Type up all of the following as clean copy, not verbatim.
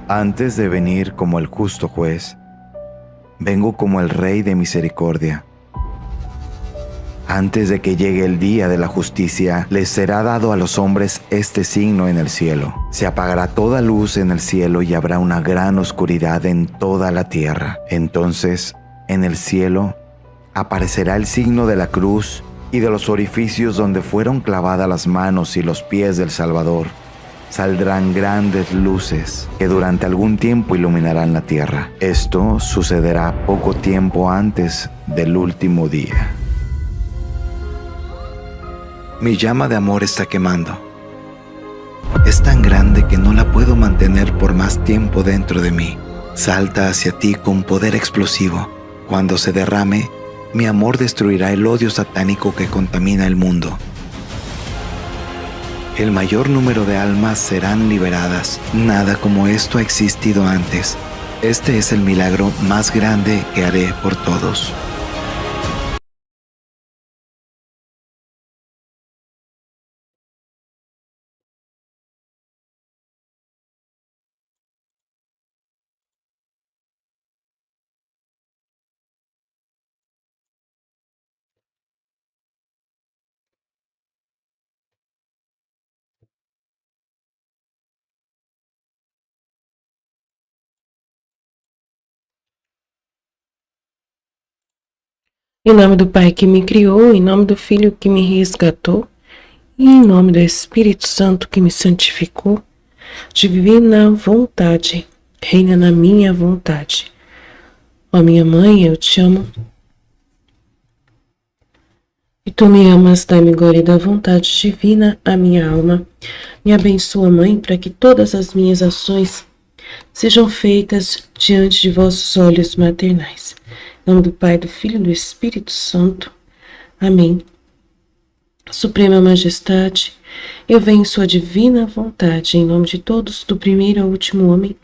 Antes de venir como el justo juez, vengo como el Rey de misericordia. Antes de que llegue el día de la justicia, les será dado a los hombres este signo en el cielo. Se apagará toda luz en el cielo y habrá una gran oscuridad en toda la tierra. Entonces, en el cielo, aparecerá el signo de la cruz y de los orificios donde fueron clavadas las manos y los pies del Salvador. Saldrán grandes luces que durante algún tiempo iluminarán la tierra. Esto sucederá poco tiempo antes del último día. Mi llama de amor está quemando. Es tan grande que no la puedo mantener por más tiempo dentro de mí. Salta hacia ti con poder explosivo. Cuando se derrame, mi amor destruirá el odio satánico que contamina el mundo. El mayor número de almas serán liberadas. Nada como esto ha existido antes. Este es el milagro más grande que haré por todos. Em nome do Pai que me criou, em nome do Filho que me resgatou, e em nome do Espírito Santo que me santificou, divina vontade, reina na minha vontade. Ó minha mãe, eu te amo. E tu me amas, dai-me glória da vontade divina a minha alma. Me abençoa, Mãe, para que todas as minhas ações sejam feitas diante de vossos olhos maternais. Em nome do Pai, do Filho e do Espírito Santo. Amém. Suprema Majestade, eu venho em sua divina vontade, em nome de todos, do primeiro ao último homem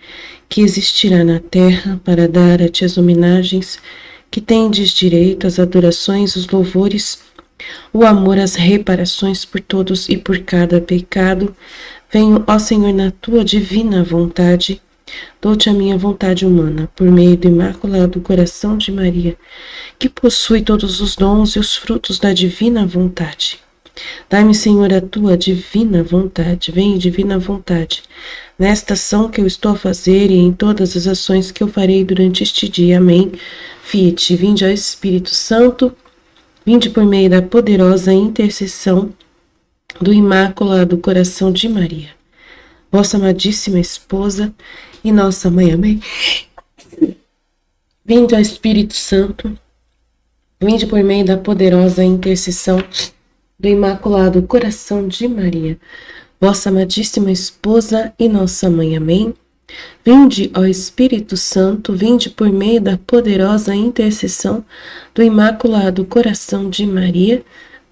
que existirá na terra, para dar a ti as homenagens que tendes direito, as adorações, os louvores, o amor, as reparações por todos e por cada pecado. Venho, ó Senhor, na tua divina vontade. Dou-te a minha vontade humana, por meio do Imaculado Coração de Maria, que possui todos os dons e os frutos da divina vontade. Dai-me, Senhor, a tua divina vontade. Vem, divina vontade, nesta ação que eu estou a fazer e em todas as ações que eu farei durante este dia. Amém. Fiat, vinde, ó Espírito Santo, vinde por meio da poderosa intercessão do Imaculado Coração de Maria, vossa amadíssima esposa e nossa mãe. Amém. Vinde, ó Espírito Santo, vinde por meio da poderosa intercessão do Imaculado Coração de Maria, vossa amadíssima esposa e nossa mãe. Amém. Vinde, ó Espírito Santo, vinde por meio da poderosa intercessão do Imaculado Coração de Maria,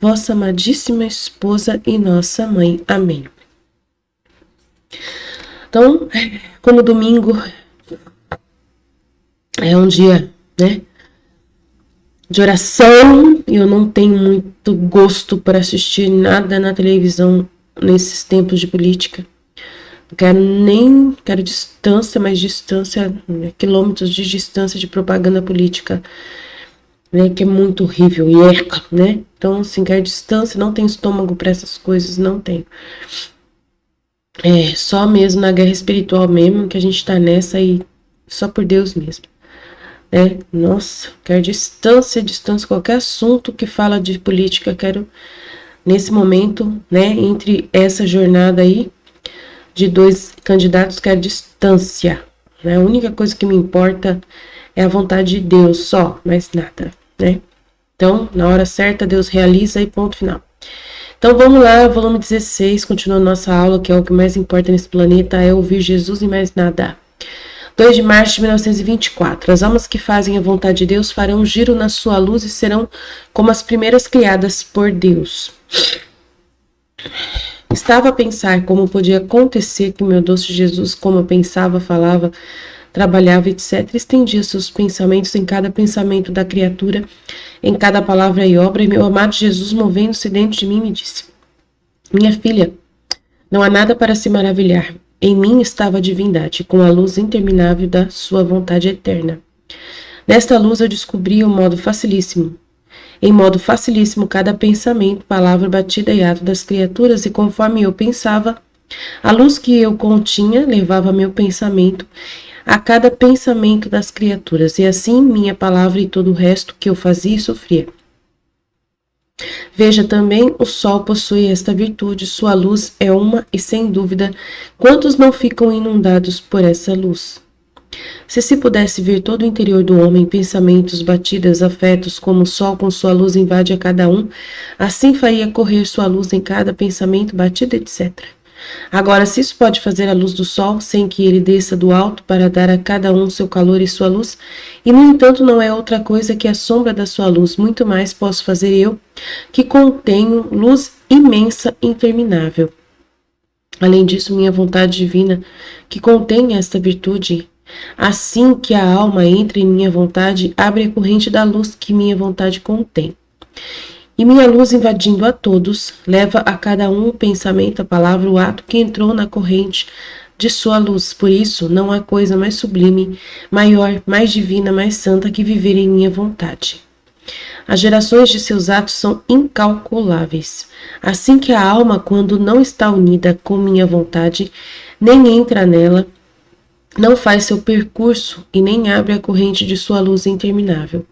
vossa amadíssima esposa e nossa mãe. Amém. Então, como domingo é um dia, de oração, e eu não tenho muito gosto para assistir nada na televisão nesses tempos de política. Não quero distância, mas distância, quilômetros de distância de propaganda política, que é muito horrível e erra, Então, assim, quero distância, não tenho estômago para essas coisas, não tenho. É só mesmo na guerra espiritual mesmo que a gente tá nessa, e só por Deus mesmo, Nossa, quero distância, qualquer assunto que fala de política, quero nesse momento, entre essa jornada aí de dois candidatos, quero distância, A única coisa que me importa é a vontade de Deus, só, mais nada, Então, na hora certa, Deus realiza e ponto final. Então vamos lá, volume 16, continuando nossa aula, que é o que mais importa nesse planeta, é ouvir Jesus e mais nada. 2 de março de 1924. As almas que fazem a vontade de Deus farão giro na sua luz e serão como as primeiras criadas por Deus. Estava a pensar como podia acontecer que meu doce Jesus, como eu pensava, falava, trabalhava, etc., estendia seus pensamentos em cada pensamento da criatura, em cada palavra e obra, e meu amado Jesus, movendo-se dentro de mim, me disse: minha filha, não há nada para se maravilhar. Em mim estava a divindade, com a luz interminável da sua vontade eterna. Nesta luz eu descobri em modo facilíssimo, cada pensamento, palavra, batida e ato das criaturas, e conforme eu pensava, a luz que eu continha levava meu pensamento a cada pensamento das criaturas, e assim minha palavra e todo o resto que eu fazia e sofria. Veja também, o sol possui esta virtude, sua luz é uma e sem dúvida, quantos não ficam inundados por essa luz? Se pudesse ver todo o interior do homem, pensamentos, batidas, afetos, como o sol com sua luz invade a cada um, assim faria correr sua luz em cada pensamento, batida, etc. Agora, se isso pode fazer a luz do sol, sem que ele desça do alto para dar a cada um seu calor e sua luz, e no entanto não é outra coisa que a sombra da sua luz, muito mais posso fazer eu, que contenho luz imensa, interminável. Além disso, minha vontade divina, que contém esta virtude, assim que a alma entra em minha vontade, abre a corrente da luz que minha vontade contém. E minha luz, invadindo a todos, leva a cada um o pensamento, a palavra, o ato que entrou na corrente de sua luz. Por isso, não há coisa mais sublime, maior, mais divina, mais santa que viver em minha vontade. As gerações de seus atos são incalculáveis. Assim que a alma, quando não está unida com minha vontade, nem entra nela, não faz seu percurso e nem abre a corrente de sua luz interminável.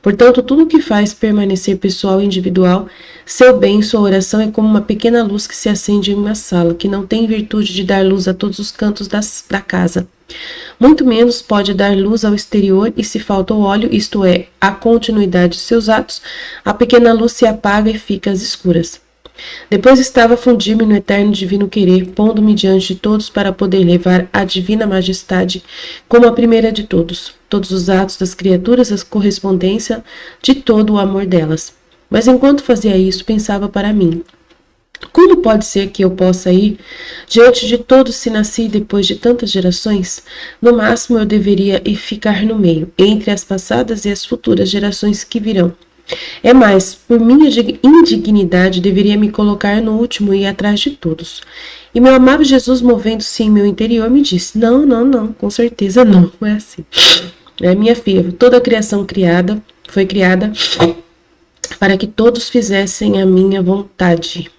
Portanto, tudo o que faz permanecer pessoal e individual, seu bem, sua oração é como uma pequena luz que se acende em uma sala, que não tem virtude de dar luz a todos os cantos da casa. Muito menos pode dar luz ao exterior, e se falta o óleo, isto é, a continuidade de seus atos, a pequena luz se apaga e fica às escuras. Depois estava a fundir-me no eterno divino querer, pondo-me diante de todos para poder levar a divina majestade como a primeira de todos os atos das criaturas, a correspondência de todo o amor delas. Mas enquanto fazia isso, pensava para mim: como pode ser que eu possa ir diante de todos se nasci depois de tantas gerações? No máximo eu deveria ir ficar no meio, entre as passadas e as futuras gerações que virão. É mais, por minha indignidade, deveria me colocar no último e ir atrás de todos. E meu amável Jesus, movendo-se em meu interior, me disse: não, com certeza não é assim. Minha filha, toda a criação foi criada para que todos fizessem a minha vontade.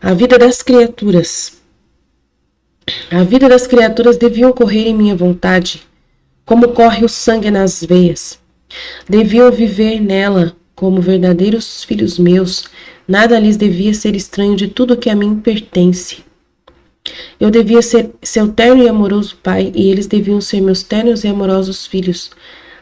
A vida das criaturas devia ocorrer em minha vontade, como corre o sangue nas veias. Deviam viver nela como verdadeiros filhos meus, nada lhes devia ser estranho de tudo que a mim pertence. Eu devia ser seu terno e amoroso pai, e eles deviam ser meus ternos e amorosos filhos.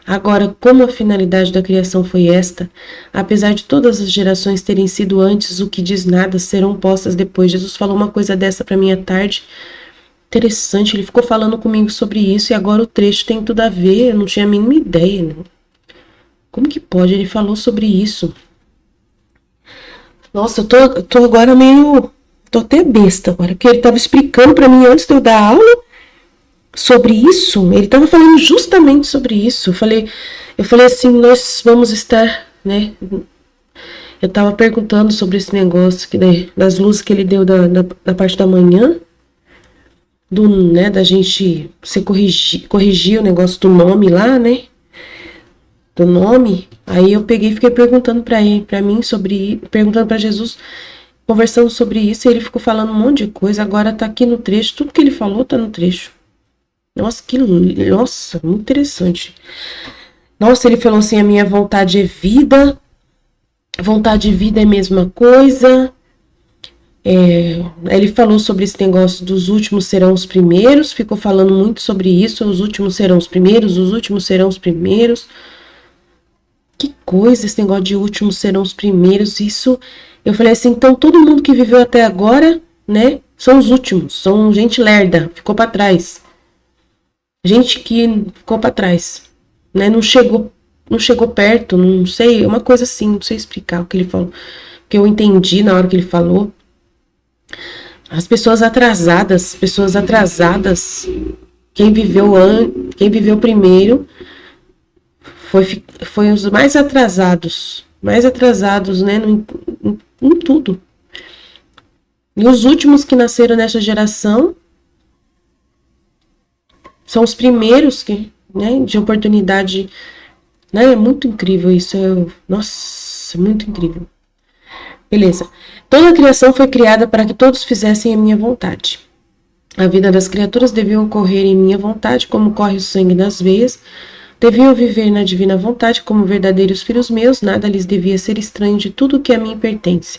Agora, como a finalidade da criação foi esta, apesar de todas as gerações terem sido antes o que diz nada, serão postas depois. Jesus falou uma coisa dessa para mim à tarde. Interessante, ele ficou falando comigo sobre isso, e agora o trecho tem tudo a ver, eu não tinha a mínima ideia, né? Como que pode? Ele falou sobre isso. Nossa, eu tô agora meio... Tô até besta agora, porque ele estava explicando para mim antes de eu dar aula sobre isso. Ele estava falando justamente sobre isso. Eu falei assim, nós vamos estar, né? Eu estava perguntando sobre esse negócio das luzes que ele deu da parte da manhã, da gente corrigir o negócio do nome lá, né? Do nome. Aí eu peguei e fiquei perguntando perguntando para Jesus, conversando sobre isso, e ele ficou falando um monte de coisa. Agora tá aqui no trecho, tudo que ele falou tá no trecho. Nossa, muito interessante. Nossa, ele falou assim: a minha vontade é vida, vontade de vida é a mesma coisa. Ele falou sobre esse negócio dos últimos serão os primeiros, ficou falando muito sobre isso, os últimos serão os primeiros, os últimos serão os primeiros. Que coisa esse negócio de últimos serão os primeiros, isso... Eu falei assim, então todo mundo que viveu até agora, né, são os últimos, são gente lerda, ficou para trás. Gente que ficou para trás, né, não chegou perto, não sei, uma coisa assim, não sei explicar o que ele falou, que eu entendi na hora que ele falou. As pessoas atrasadas, quem viveu primeiro foi os mais atrasados, né, em tudo. E os últimos que nasceram nessa geração são os primeiros que, né, de oportunidade, né? É muito incrível isso. Nossa, muito incrível. Beleza. Toda a criação foi criada para que todos fizessem a minha vontade. A vida das criaturas devia ocorrer em minha vontade, como corre o sangue nas veias. Deviam viver na divina vontade como verdadeiros filhos meus, nada lhes devia ser estranho de tudo que a mim pertence.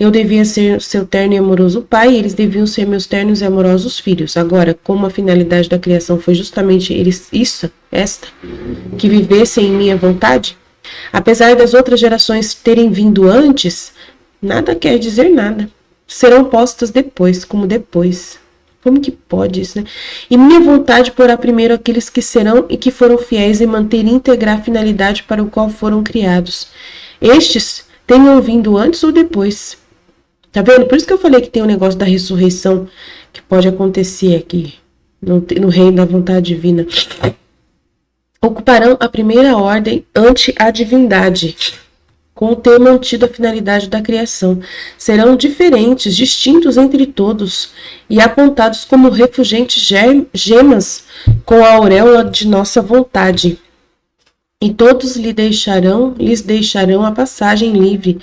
Eu devia ser seu terno e amoroso pai, e eles deviam ser meus ternos e amorosos filhos. Agora, como a finalidade da criação foi justamente esta, que vivessem em minha vontade, apesar das outras gerações terem vindo antes, nada quer dizer nada. Serão postas depois, como depois. Como que pode isso, né? E minha vontade porá primeiro aqueles que serão e que foram fiéis em manter e integrar a finalidade para o qual foram criados. Estes tenham vindo antes ou depois. Tá vendo? Por isso que eu falei que tem um negócio da ressurreição que pode acontecer aqui no reino da vontade divina. Ocuparão a primeira ordem ante a divindade, com ter mantido a finalidade da criação. Serão diferentes, distintos entre todos, e apontados como refulgentes gemas com a auréola de nossa vontade. E todos lhes deixarão a passagem livre,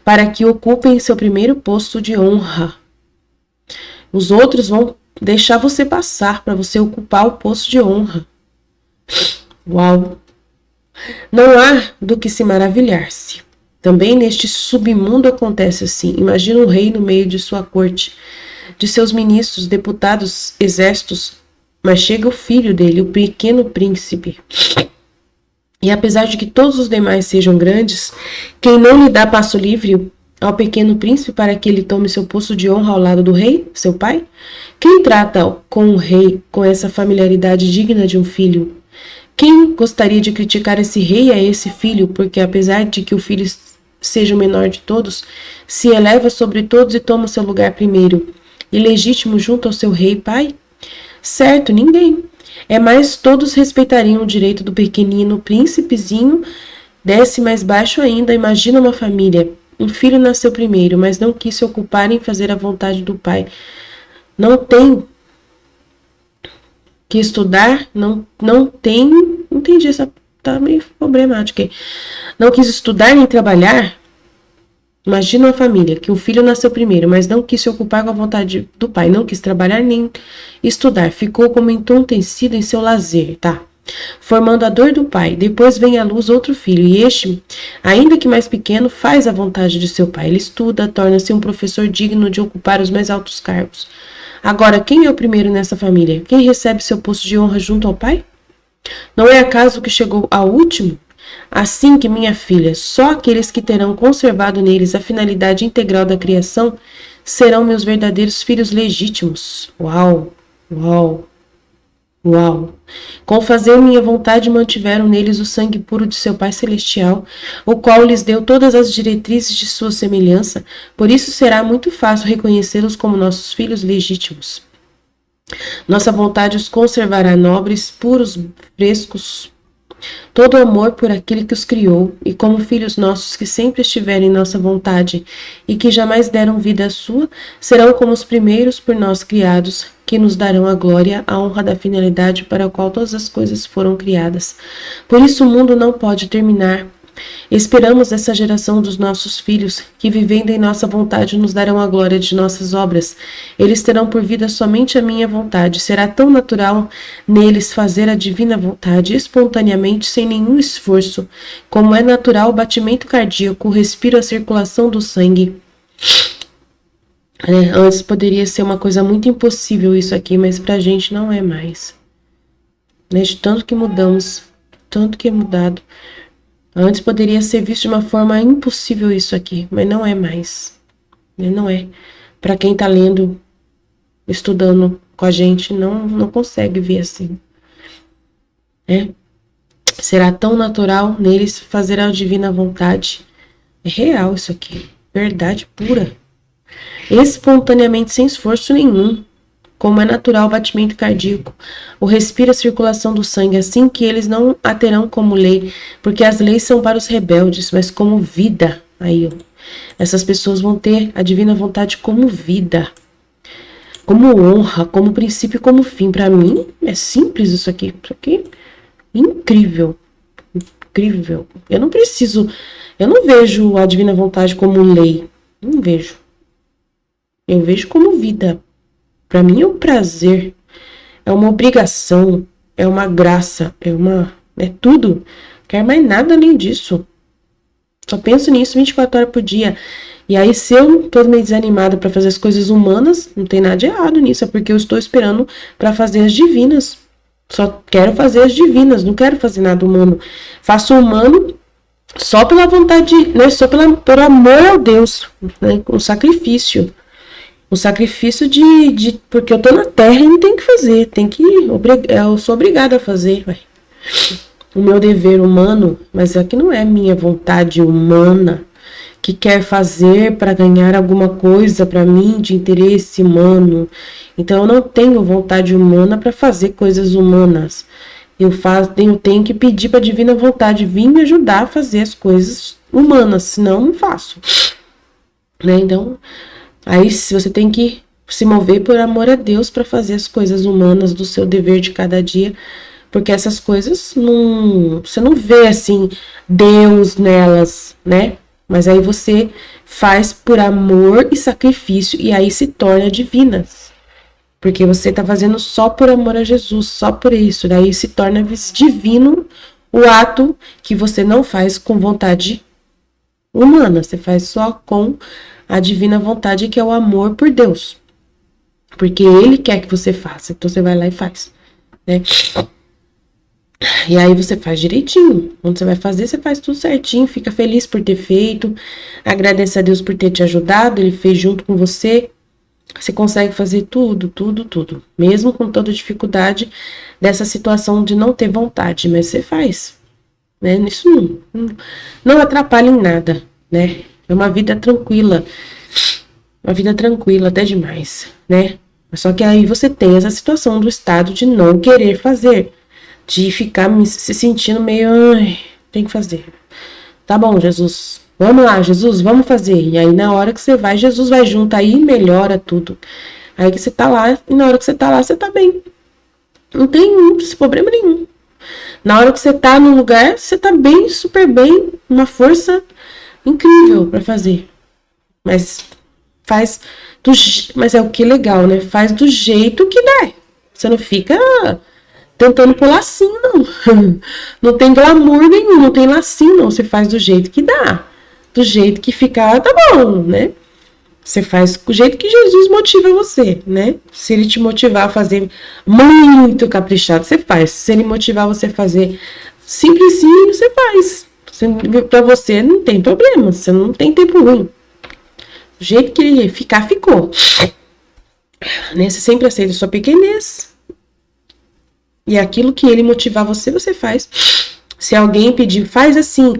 para que ocupem seu primeiro posto de honra. Os outros vão deixar você passar, para você ocupar o posto de honra. Uau! Não há do que se maravilhar-se. Também neste submundo acontece assim. Imagina um rei no meio de sua corte, de seus ministros, deputados, exércitos, mas chega o filho dele, o pequeno príncipe. E apesar de que todos os demais sejam grandes, quem não lhe dá passo livre ao pequeno príncipe para que ele tome seu posto de honra ao lado do rei, seu pai? Quem trata com o rei com essa familiaridade digna de um filho? Quem gostaria de criticar esse rei a esse filho, porque apesar de que o filho seja o menor de todos, se eleva sobre todos e toma seu lugar primeiro, ilegítimo junto ao seu rei pai? Certo, ninguém. É mais, todos respeitariam o direito do pequenino príncipezinho. Desce mais baixo ainda, imagina uma família. Um filho nasceu primeiro, mas não quis se ocupar em fazer a vontade do pai. Não tem que estudar, não entendi, essa tá meio problemática aí. Não quis estudar nem trabalhar. Imagina uma família que o filho nasceu primeiro, mas não quis se ocupar com a vontade do pai, não quis trabalhar nem estudar, ficou como entontecido em seu lazer, tá? Formando a dor do pai. Depois vem à luz outro filho, e este, ainda que mais pequeno, faz a vontade de seu pai. Ele estuda, torna-se um professor digno de ocupar os mais altos cargos. Agora, quem é o primeiro nessa família? Quem recebe seu posto de honra junto ao pai? Não é acaso que chegou ao último? Assim que, minha filha, só aqueles que terão conservado neles a finalidade integral da criação serão meus verdadeiros filhos legítimos. Uau, uau, uau! Com fazer minha vontade mantiveram neles o sangue puro de seu Pai Celestial, o qual lhes deu todas as diretrizes de sua semelhança, por isso será muito fácil reconhecê-los como nossos filhos legítimos. Nossa vontade os conservará nobres, puros, frescos, todo amor por aquele que os criou, e como filhos nossos que sempre estiverem em nossa vontade e que jamais deram vida à sua, serão como os primeiros por nós criados, que nos darão a glória, a honra da finalidade para a qual todas as coisas foram criadas. Por isso o mundo não pode terminar. Esperamos essa geração dos nossos filhos, que vivendo em nossa vontade nos darão a glória de nossas obras. Eles terão por vida somente a minha vontade. Será tão natural neles fazer a divina vontade espontaneamente, sem nenhum esforço, como é natural o batimento cardíaco, o respiro, a circulação do sangue. Antes poderia ser uma coisa muito impossível isso aqui, mas pra gente não é mais. De tanto que mudamos, tanto que é mudado. Antes poderia ser visto de uma forma impossível isso aqui, mas não é mais. Não é. Para quem está lendo, estudando com a gente, não consegue ver assim. Será tão natural neles fazer a divina vontade. É real isso aqui. Verdade pura. Espontaneamente, sem esforço nenhum. Como é natural o batimento cardíaco, o respiro, a circulação do sangue, assim que eles não a terão como lei, porque as leis são para os rebeldes, mas como vida. Aí, essas pessoas vão ter a divina vontade como vida. como honra, como princípio, como fim. Para mim, é simples isso aqui. Isso aqui é incrível. Incrível. Eu não vejo a divina vontade como lei. Não vejo. Eu vejo como vida. Para mim é um prazer, é uma obrigação, é uma graça, é tudo. Quero mais nada além disso. Só penso nisso 24 horas por dia. E aí, se eu tô meio desanimada para fazer as coisas humanas, não tem nada de errado nisso, é porque eu estou esperando para fazer as divinas. Só quero fazer as divinas, não quero fazer nada humano. Faço humano só pela vontade, né? Só por amor a Deus, né? Um sacrifício. Um sacrifício porque eu tô na terra e não tenho que fazer. Eu sou obrigada a fazer, ué. O meu dever humano, mas aqui não é minha vontade humana que quer fazer para ganhar alguma coisa para mim de interesse humano. Então eu não tenho vontade humana para fazer coisas humanas. Eu tenho que pedir para a divina vontade vir me ajudar a fazer as coisas humanas, senão não faço. Né? Então, aí você tem que se mover por amor a Deus para fazer as coisas humanas do seu dever de cada dia. Porque essas coisas você não vê assim Deus nelas, né? Mas aí você faz por amor e sacrifício e aí se torna divinas. Porque você está fazendo só por amor a Jesus, só por isso. Daí se torna divino o ato que você não faz com vontade humana. Você faz só com a divina vontade, que é o amor por Deus. Porque Ele quer que você faça. Então você vai lá e faz, né? E aí você faz direitinho. Quando você vai fazer, você faz tudo certinho. Fica feliz por ter feito. Agradece a Deus por ter te ajudado. Ele fez junto com você. Você consegue fazer tudo. Mesmo com toda a dificuldade dessa situação de não ter vontade. Mas você faz. Né? Isso não atrapalha em nada. Né? É uma vida tranquila. Uma vida tranquila até demais. Né? Só que aí você tem essa situação do estado de não querer fazer. De ficar se sentindo meio, tem que fazer. Tá bom, Jesus, vamos lá, Jesus, vamos fazer. E aí na hora que você vai, Jesus vai junto, aí melhora tudo. Aí que você tá lá, e na hora que você tá lá, você tá bem. Não tem problema nenhum. Na hora que você tá no lugar, você tá bem, super bem, uma força incrível pra fazer. Mas mas é o que legal, né? Faz do jeito que der. Você não fica tentando pôr lacinho, não. Não tem glamour nenhum, não tem lacinho, não. Você faz do jeito que dá. Do jeito que ficar, tá bom, né? Você faz do jeito que Jesus motiva você, né? Se ele te motivar a fazer muito caprichado, você faz. Se ele motivar você a fazer simplesinho, você faz. Pra você não tem problema, você não tem tempo ruim. Do jeito que ele ficar, ficou. Né? Você sempre aceita a sua pequenez. E aquilo que ele motivar você, você faz. Se alguém pedir, faz assim,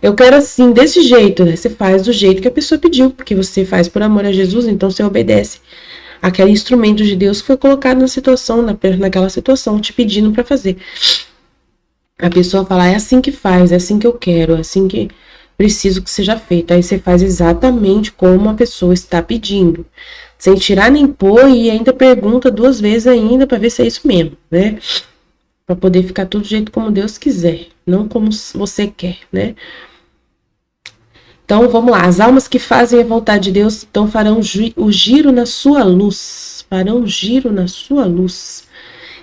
eu quero assim, desse jeito, né? Você faz do jeito que a pessoa pediu, porque você faz por amor a Jesus, então você obedece aquele instrumento de Deus que foi colocado na situação, naquela situação, te pedindo para fazer. A pessoa fala, é assim que faz, é assim que eu quero, é assim que preciso que seja feito. Aí você faz exatamente como a pessoa está pedindo, sem tirar nem pôr, e ainda pergunta 2 vezes ainda para ver se é isso mesmo, né? Para poder ficar tudo do jeito como Deus quiser, não como você quer, né? Então, vamos lá. As almas que fazem a vontade de Deus, então farão o giro na sua luz. Farão giro na sua luz.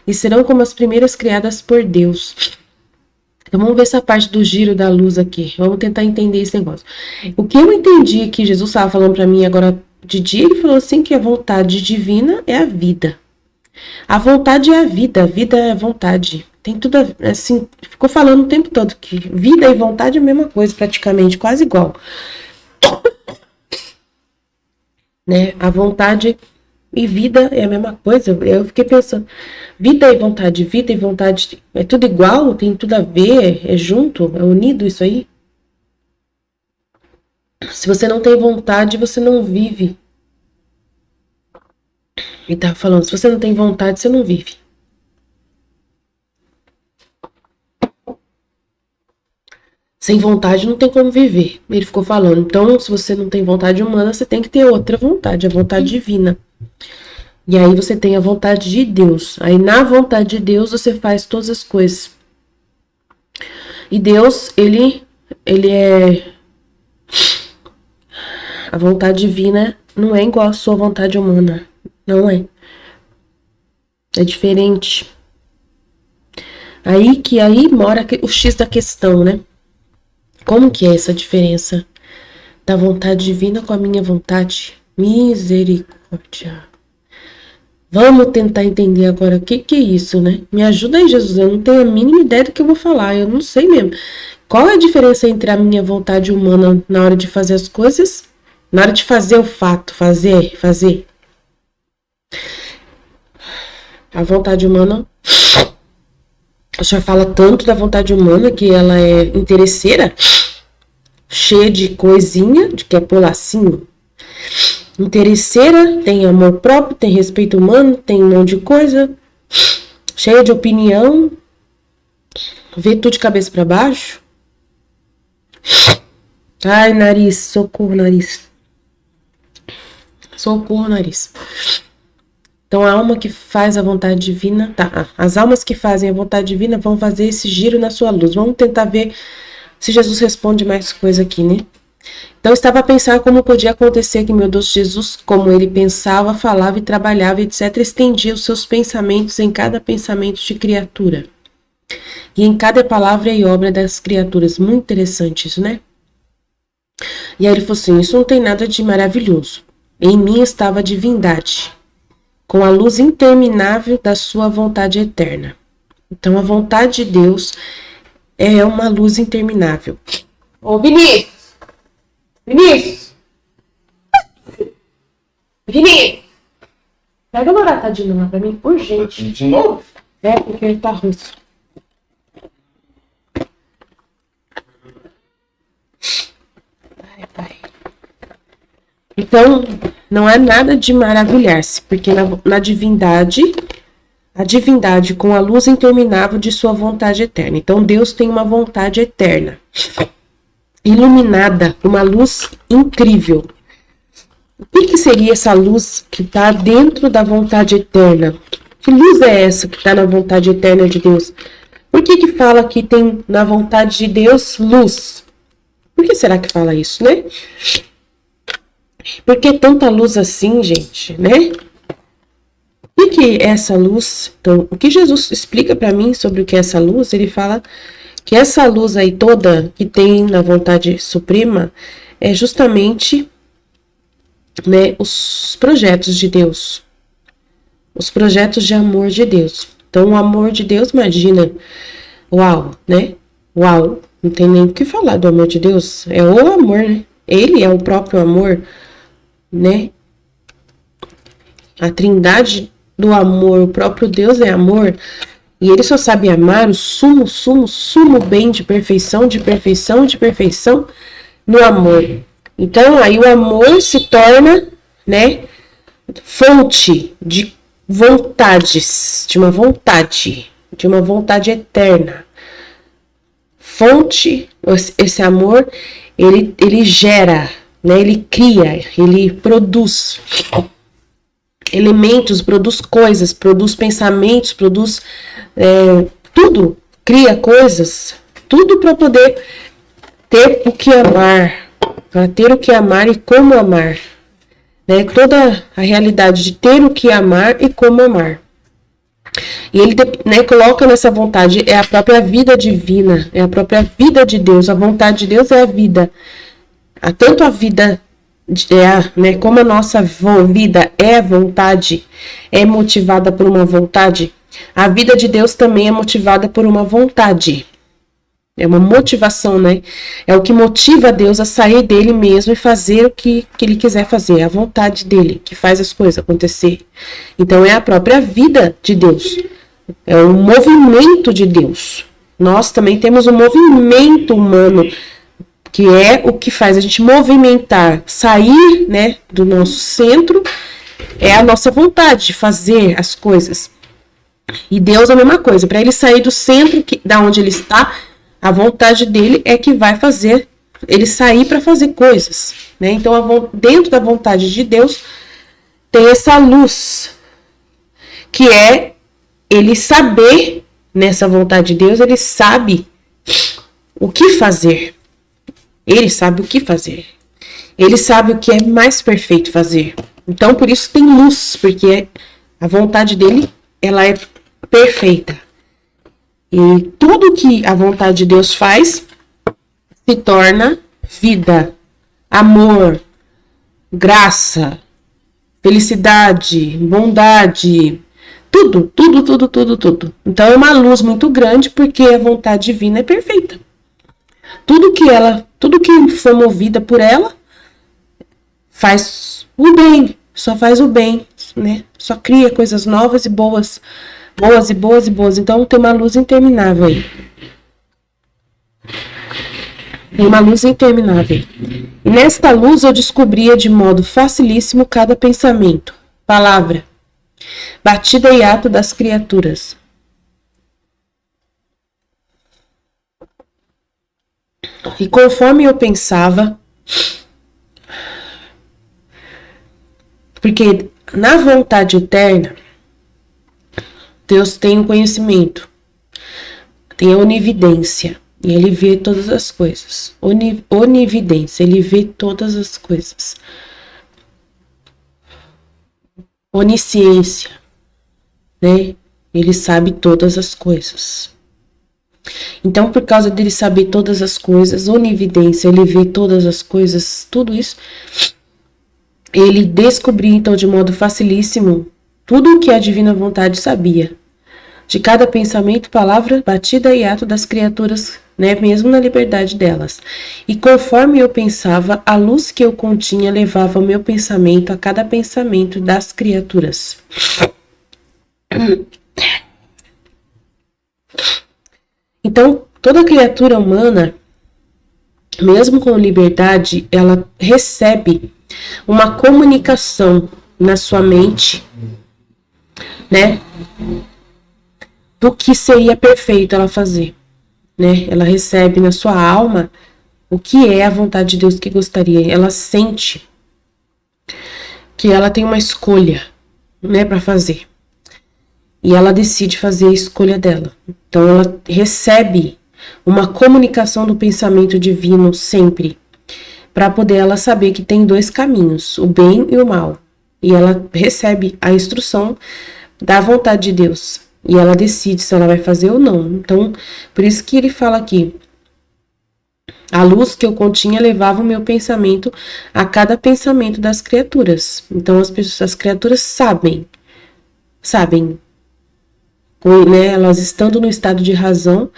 E serão como as primeiras criadas por Deus. Então, vamos ver essa parte do giro da luz aqui. Vamos tentar entender esse negócio. O que eu entendi que Jesus estava falando para mim agora de dia, ele falou assim que a vontade divina é a vida. A vontade é a vida é a vontade. Tem tudo assim, ficou falando o tempo todo que vida e vontade é a mesma coisa, praticamente, quase igual. Né? A vontade e vida é a mesma coisa. Eu fiquei pensando, vida e vontade é tudo igual, tem tudo a ver, é junto, é unido isso aí. Se você não tem vontade, você não vive. Ele tava falando, se você não tem vontade, você não vive. Sem vontade não tem como viver. Ele ficou falando, então se você não tem vontade humana, você tem que ter outra vontade, a vontade divina. E aí você tem a vontade de Deus. Aí na vontade de Deus você faz todas as coisas. E Deus, ele é... A vontade divina não é igual à sua vontade humana. Não é. É diferente. Aí mora o X da questão, né? Como que é essa diferença da vontade divina com a minha vontade? Misericórdia. Vamos tentar entender agora o que é isso, né? Me ajuda aí, Jesus. Eu não tenho a mínima ideia do que eu vou falar. Eu não sei mesmo. Qual é a diferença entre a minha vontade humana na hora de fazer as coisas? Na hora de fazer o fato, fazer. A vontade humana, o senhor fala tanto da vontade humana que ela é interesseira, cheia de coisinha, de que é polacinho. Interesseira, tem amor próprio, tem respeito humano, tem um monte de coisa, cheia de opinião, vê tudo de cabeça para baixo. Ai, nariz, socorro, nariz. Socorro, nariz. Então, a alma que faz a vontade divina... Tá, as almas que fazem a vontade divina vão fazer esse giro na sua luz. Vamos tentar ver se Jesus responde mais coisa aqui, né? Então, eu estava a pensar como podia acontecer que meu doce Jesus, como ele pensava, falava e trabalhava, etc., estendia os seus pensamentos em cada pensamento de criatura. E em cada palavra e obra das criaturas. Muito interessante isso, né? E aí ele falou assim, isso não tem nada de maravilhoso. Em mim estava a divindade, com a luz interminável da sua vontade eterna. Então, a vontade de Deus é uma luz interminável. Ô, Vinícius! Pega uma latadinha lá pra mim, urgente. De novo? É, porque ele tá russo. Vai. Então, não é nada de maravilhar-se, porque na divindade, a divindade com a luz interminável de sua vontade eterna. Então, Deus tem uma vontade eterna, iluminada, uma luz incrível. O que seria essa luz que está dentro da vontade eterna? Que luz é essa que está na vontade eterna de Deus? Por que fala que tem na vontade de Deus luz? Por que será que fala isso, né? Por que tanta luz assim, gente, né? O que é essa luz? Então, o que Jesus explica para mim sobre o que é essa luz, ele fala que essa luz aí toda que tem na vontade suprema é justamente, né, os projetos de Deus. Os projetos de amor de Deus. Então, o amor de Deus, imagina, uau, né? Uau, não tem nem o que falar do amor de Deus. É o amor, né? Ele é o próprio amor, né? A trindade do amor, o próprio Deus é amor, e ele só sabe amar o sumo bem de perfeição no amor. Então, aí o amor se torna, né, fonte de vontades, de uma vontade eterna. Fonte, esse amor, ele gera, né, ele cria, ele produz elementos, produz coisas, produz pensamentos, produz tudo, cria coisas, tudo para poder ter o que amar, para ter o que amar e como amar, né? Toda a realidade de ter o que amar e como amar. E ele, né, coloca nessa vontade, é a própria vida divina, é a própria vida de Deus, a vontade de Deus é a vida. Tanto a vida, né, como a nossa vida é vontade, é motivada por uma vontade, a vida de Deus também é motivada por uma vontade. É uma motivação, né? É o que motiva Deus a sair dele mesmo e fazer o que ele quiser fazer. É a vontade dele que faz as coisas acontecer. Então, é a própria vida de Deus. É o movimento de Deus. Nós também temos um movimento humano, que é o que faz a gente movimentar, sair, né, do nosso centro, é a nossa vontade de fazer as coisas. E Deus é a mesma coisa. Para ele sair do centro, da onde ele está, a vontade dele é que vai fazer ele sair para fazer coisas, né? Então, dentro da vontade de Deus tem essa luz, que é ele saber, nessa vontade de Deus, ele sabe o que fazer. Ele sabe o que fazer. Ele sabe o que é mais perfeito fazer. Então, por isso tem luz, porque a vontade dele, ela é perfeita. E tudo que a vontade de Deus faz se torna vida, amor, graça, felicidade, bondade, tudo. Então é uma luz muito grande porque a vontade divina é perfeita. Tudo que for movida por ela faz o bem, só faz o bem, né? Só cria coisas novas e boas. Então tem uma luz interminável aí. Tem uma luz interminável. E nesta luz eu descobria de modo facilíssimo cada pensamento, palavra, batida e ato das criaturas. E conforme eu pensava, porque na vontade eterna, Deus tem o conhecimento, tem a onividência, e ele vê todas as coisas. Onividência, ele vê todas as coisas. Onisciência, né? Ele sabe todas as coisas. Então, por causa dele saber todas as coisas, onividência, ele vê todas as coisas, tudo isso, ele descobriu, então, de modo facilíssimo, tudo o que a divina vontade sabia. De cada pensamento, palavra, batida e ato das criaturas, né, mesmo na liberdade delas. E conforme eu pensava, a luz que eu continha levava o meu pensamento a cada pensamento das criaturas. Então, toda criatura humana, mesmo com liberdade, ela recebe uma comunicação na sua mente, né, do que seria perfeito ela fazer, né? Ela recebe na sua alma o que é a vontade de Deus que gostaria. Ela sente que ela tem uma escolha, né, para fazer. E ela decide fazer a escolha dela. Então ela recebe uma comunicação do pensamento divino sempre, para poder ela saber que tem dois caminhos, o bem e o mal. E ela recebe a instrução da vontade de Deus. E ela decide se ela vai fazer ou não. Então, por isso que ele fala aqui, a luz que eu continha levava o meu pensamento a cada pensamento das criaturas. Então, as criaturas sabem, né, elas estando no estado de razão,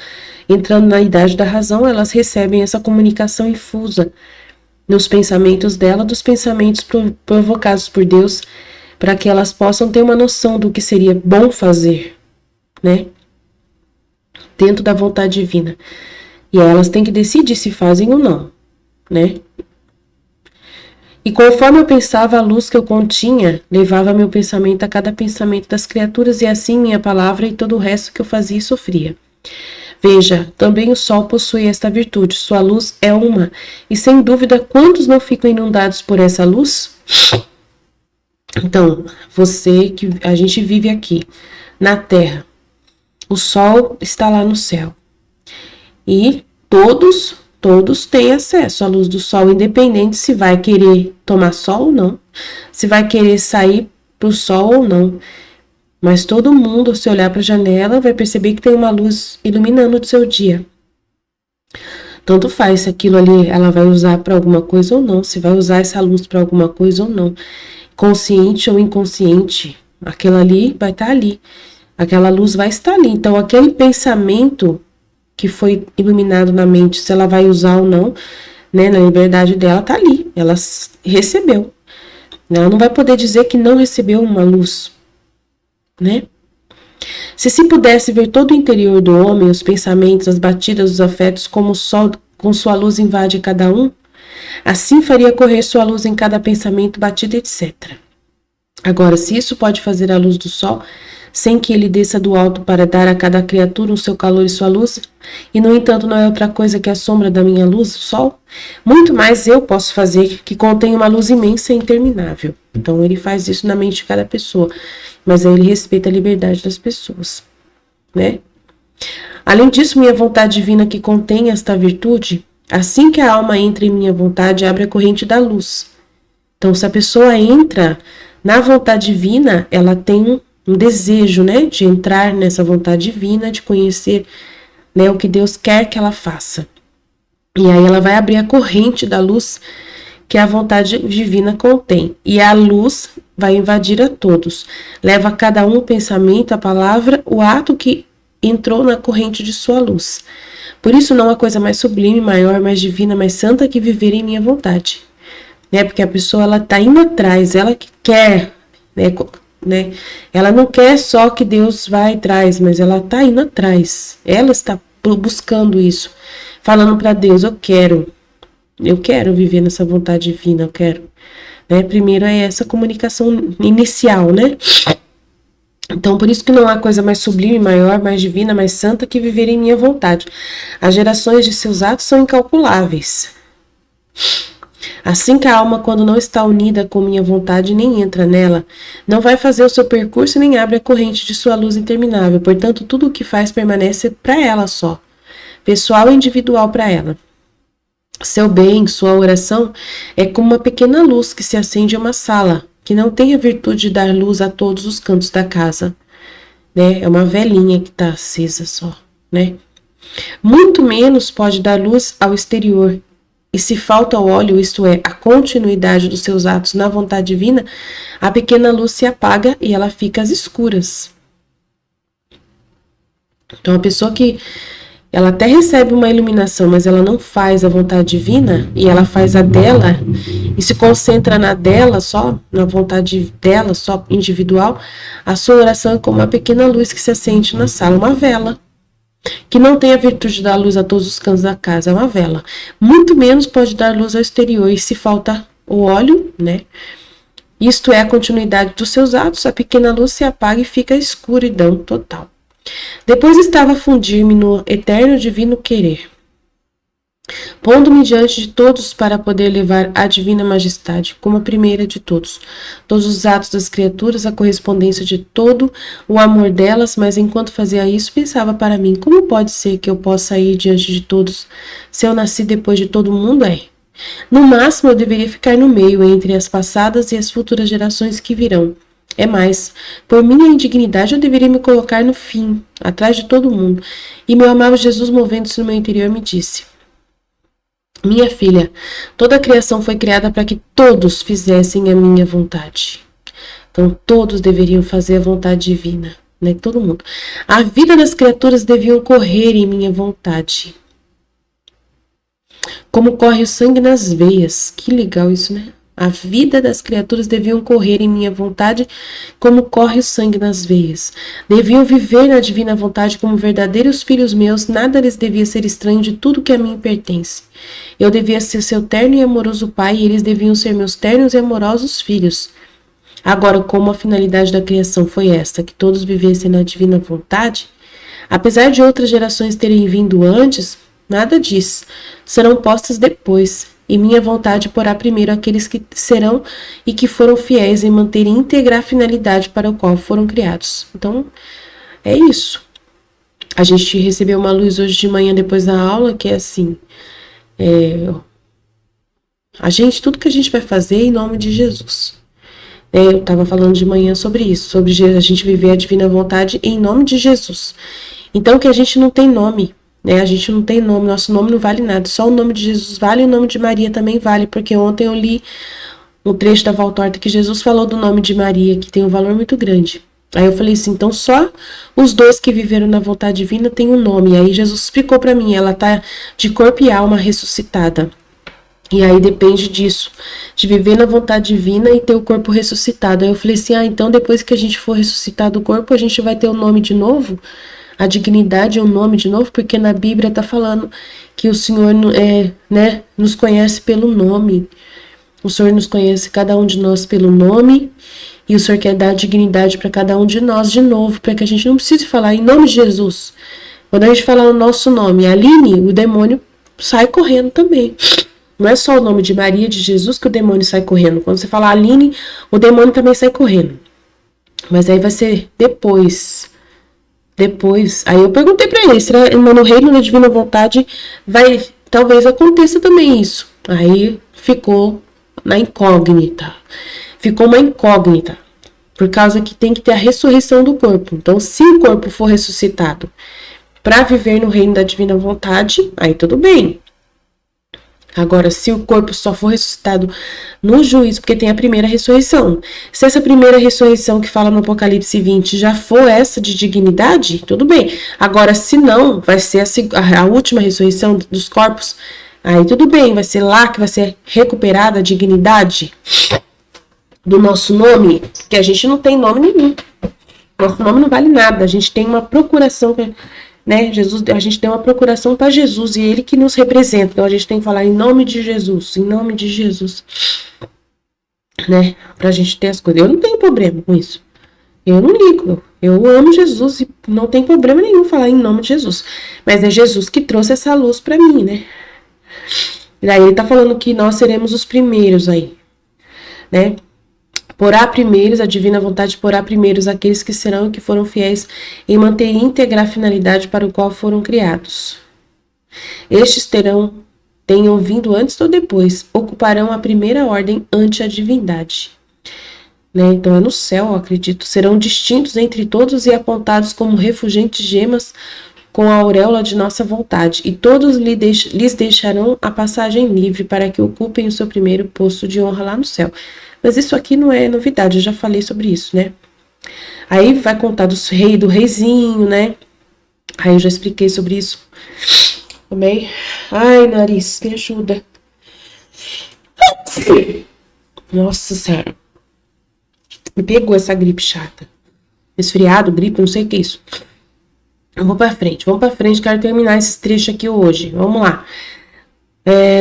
entrando na idade da razão, elas recebem essa comunicação infusa nos pensamentos dela, dos pensamentos provocados por Deus, para que elas possam ter uma noção do que seria bom fazer, né, dentro da vontade divina. E elas têm que decidir se fazem ou não, né. E conforme eu pensava, a luz que eu continha levava meu pensamento a cada pensamento das criaturas, e assim minha palavra e todo o resto que eu fazia e sofria. Veja, também o sol possui esta virtude, sua luz é uma, e sem dúvida, quantos não ficam inundados por essa luz? Então, a gente vive aqui, na Terra, o sol está lá no céu, e todos têm acesso à luz do sol, independente se vai querer tomar sol ou não, se vai querer sair para o sol ou não. Mas todo mundo, se olhar para a janela, vai perceber que tem uma luz iluminando o seu dia. Tanto faz se aquilo ali ela vai usar para alguma coisa ou não, se vai usar essa luz para alguma coisa ou não. Consciente ou inconsciente, aquela ali vai estar ali. Aquela luz vai estar ali. Então, aquele pensamento que foi iluminado na mente, se ela vai usar ou não, né, na liberdade dela, tá ali. Ela recebeu. Ela não vai poder dizer que não recebeu uma luz, né? Se pudesse ver todo o interior do homem, os pensamentos, as batidas, os afetos, como o sol com sua luz invade cada um, assim faria correr sua luz em cada pensamento, batida, etc. Agora, se isso pode fazer a luz do sol, sem que ele desça do alto para dar a cada criatura o seu calor e sua luz, e no entanto não é outra coisa que a sombra da minha luz, o sol? Muito mais eu posso fazer, que contém uma luz imensa e interminável. Então ele faz isso na mente de cada pessoa, mas aí ele respeita a liberdade das pessoas, né? Além disso, minha vontade divina que contém esta virtude, assim que a alma entra em minha vontade, abre a corrente da luz. Então, se a pessoa entra na vontade divina, ela tem um desejo, né, de entrar nessa vontade divina, de conhecer, né, o que Deus quer que ela faça. E aí ela vai abrir a corrente da luz que a vontade divina contém. E a luz vai invadir a todos. Leva a cada um o pensamento, a palavra, o ato que entrou na corrente de sua luz. Por isso não há coisa mais sublime, maior, mais divina, mais santa que viver em minha vontade. Né? Porque a pessoa, ela está indo atrás, ela que quer, né? Ela não quer só que Deus vai atrás, mas ela está indo atrás. Ela está buscando isso, falando para Deus, eu quero viver nessa vontade divina, eu quero. Né? Primeiro é essa comunicação inicial, né? Então, por isso que não há coisa mais sublime, maior, mais divina, mais santa que viver em minha vontade. As gerações de seus atos são incalculáveis. Assim que a alma, quando não está unida com minha vontade, nem entra nela, não vai fazer o seu percurso nem abre a corrente de sua luz interminável. Portanto, tudo o que faz permanece para ela só, pessoal e individual para ela. Seu bem, sua oração, é como uma pequena luz que se acende em uma sala, que não tem a virtude de dar luz a todos os cantos da casa, né? É uma velinha que está acesa só, né? Muito menos pode dar luz ao exterior. E se falta o óleo, isto é, a continuidade dos seus atos na vontade divina, a pequena luz se apaga e ela fica às escuras. Então, a pessoa que ela até recebe uma iluminação, mas ela não faz a vontade divina, e ela faz a dela, e se concentra na dela só, na vontade dela só, individual, a sua oração é como uma pequena luz que se acende na sala, uma vela, que não tem a virtude de dar luz a todos os cantos da casa, é uma vela. Muito menos pode dar luz ao exterior, e se falta o óleo, né? Isto é a continuidade dos seus atos, a pequena luz se apaga e fica a escuridão total. Depois estava a fundir-me no eterno divino querer, pondo-me diante de todos para poder levar a divina majestade, como a primeira de todos os atos das criaturas, a correspondência de todo o amor delas, mas enquanto fazia isso, pensava para mim, como pode ser que eu possa ir diante de todos, se eu nasci depois de todo mundo? No máximo eu deveria ficar no meio, entre as passadas e as futuras gerações que virão. É mais, por minha indignidade eu deveria me colocar no fim, atrás de todo mundo. E meu amado Jesus, movendo-se no meu interior, me disse, minha filha, toda a criação foi criada para que todos fizessem a minha vontade. Então todos deveriam fazer a vontade divina, né? Todo mundo. A vida das criaturas deviam correr em minha vontade. Como corre o sangue nas veias. Que legal isso, né? A vida das criaturas deviam correr em minha vontade, como corre o sangue nas veias. Deviam viver na divina vontade como verdadeiros filhos meus, nada lhes devia ser estranho de tudo que a mim pertence. Eu devia ser seu terno e amoroso pai, e eles deviam ser meus ternos e amorosos filhos. Agora, como a finalidade da criação foi esta, que todos vivessem na divina vontade, apesar de outras gerações terem vindo antes, nada disso, serão postas depois. E minha vontade porá primeiro aqueles que serão e que foram fiéis em manter íntegra a finalidade para o qual foram criados. Então, é isso. A gente recebeu uma luz hoje de manhã depois da aula, que é assim, tudo que a gente vai fazer em nome de Jesus. Eu estava falando de manhã sobre isso, sobre a gente viver a divina vontade em nome de Jesus. Então, que a gente não tem nome. A gente não tem nome, nosso nome não vale nada, só o nome de Jesus vale e o nome de Maria também vale, porque ontem eu li um trecho da Valtorta que Jesus falou do nome de Maria, que tem um valor muito grande. Aí eu falei assim, então só os dois que viveram na vontade divina têm um nome. E aí Jesus explicou para mim, ela tá de corpo e alma ressuscitada. E aí depende disso, de viver na vontade divina e ter o corpo ressuscitado. Aí eu falei assim, então depois que a gente for ressuscitado o corpo, a gente vai ter o nome de novo? A dignidade é o nome de novo, porque na Bíblia está falando que o Senhor nos conhece pelo nome. O Senhor nos conhece, cada um de nós, pelo nome, E o Senhor quer dar dignidade para cada um de nós de novo, para que a gente não precise falar em nome de Jesus. Quando a gente fala o nosso nome, Aline, o demônio sai correndo também. Não é só o nome de Maria, de Jesus, que o demônio sai correndo. Quando você fala Aline, o demônio também sai correndo. Mas aí vai ser depois. Aí eu perguntei para ele, será que no reino da divina vontade talvez aconteça também isso. Aí ficou na incógnita. Ficou uma incógnita. Por causa que tem que ter a ressurreição do corpo. Então, se o corpo for ressuscitado para viver no reino da divina vontade, aí tudo bem. Agora, se o corpo só for ressuscitado no juízo, porque tem a primeira ressurreição. Se essa primeira ressurreição que fala no Apocalipse 20 já for essa de dignidade, tudo bem. Agora, se não, vai ser a última ressurreição dos corpos, aí tudo bem, vai ser lá que vai ser recuperada a dignidade do nosso nome, que a gente não tem nome nenhum. Nosso nome não vale nada, a gente tem uma procuração, né? A gente tem uma procuração para Jesus e ele que nos representa. Então a gente tem que falar em nome de Jesus, né? Pra gente ter as coisas. Eu não tenho problema com isso. Eu não ligo. Eu amo Jesus e não tem problema nenhum falar em nome de Jesus. Mas é Jesus que trouxe essa luz para mim, né? E daí ele tá falando que nós seremos os primeiros aí, né? Porá primeiros, a divina vontade porá primeiros aqueles que serão e que foram fiéis em manter íntegra a finalidade para o qual foram criados. Estes tenham vindo antes ou depois, ocuparão a primeira ordem ante a divindade. Né? Então é no céu, eu acredito. Serão distintos entre todos e apontados como refulgentes gemas com a auréola de nossa vontade, e todos lhes deixarão a passagem livre para que ocupem o seu primeiro posto de honra lá no céu. Mas isso aqui não é novidade, eu já falei sobre isso, né? Aí vai contar do reizinho, né? Aí eu já expliquei sobre isso também. Ai, nariz, me ajuda. Nossa Senhora. Me pegou essa gripe chata. Resfriado, gripe, não sei o que é isso. Vamos pra frente, quero terminar esses trechos aqui hoje. Vamos lá.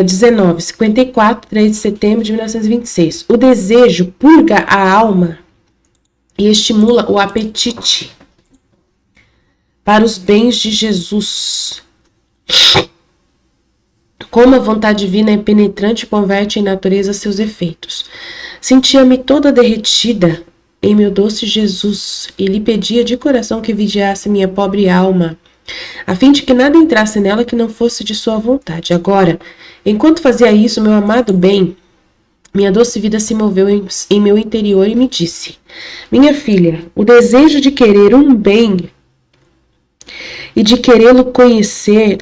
19, 54, 3 de setembro de 1926. O desejo purga a alma e estimula o apetite para os bens de Jesus. Como a vontade divina é penetrante e converte em natureza seus efeitos. Sentia-me toda derretida em meu doce Jesus e lhe pedia de coração que vigiasse minha pobre alma, a fim de que nada entrasse nela que não fosse de sua vontade. Agora, enquanto fazia isso, meu amado bem, minha doce vida se moveu em meu interior e me disse: minha filha, o desejo de querer um bem e de querê-lo conhecer.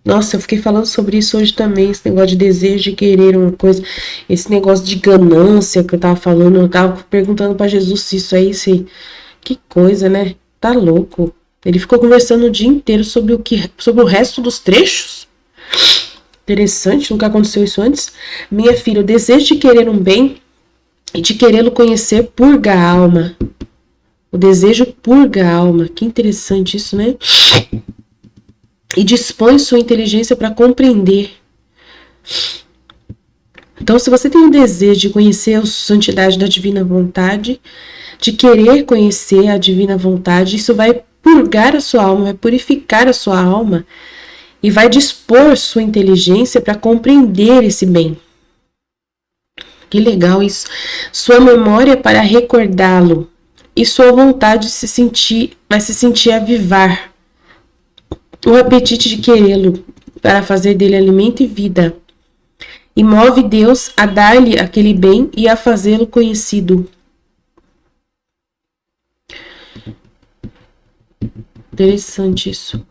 Nossa, eu fiquei falando sobre isso hoje também, esse negócio de desejo de querer uma coisa, esse negócio de ganância que eu tava falando, eu tava perguntando para Jesus se isso aí, que coisa, né? Tá louco. Ele ficou conversando o dia inteiro sobre o resto dos trechos. Interessante, nunca aconteceu isso antes. Minha filha, o desejo de querer um bem e de querê-lo conhecer purga a alma. O desejo purga a alma. Que interessante isso, né? E dispõe sua inteligência para compreender. Então, se você tem um desejo de conhecer a santidade da divina vontade, de querer conhecer a divina vontade, isso vai purgar a sua alma, vai purificar a sua alma e vai dispor sua inteligência para compreender esse bem. Que legal isso. Sua memória para recordá-lo e sua vontade vai se sentir avivar. O apetite de querê-lo para fazer dele alimento e vida. E move Deus a dar-lhe aquele bem e a fazê-lo conhecido. Interessante isso.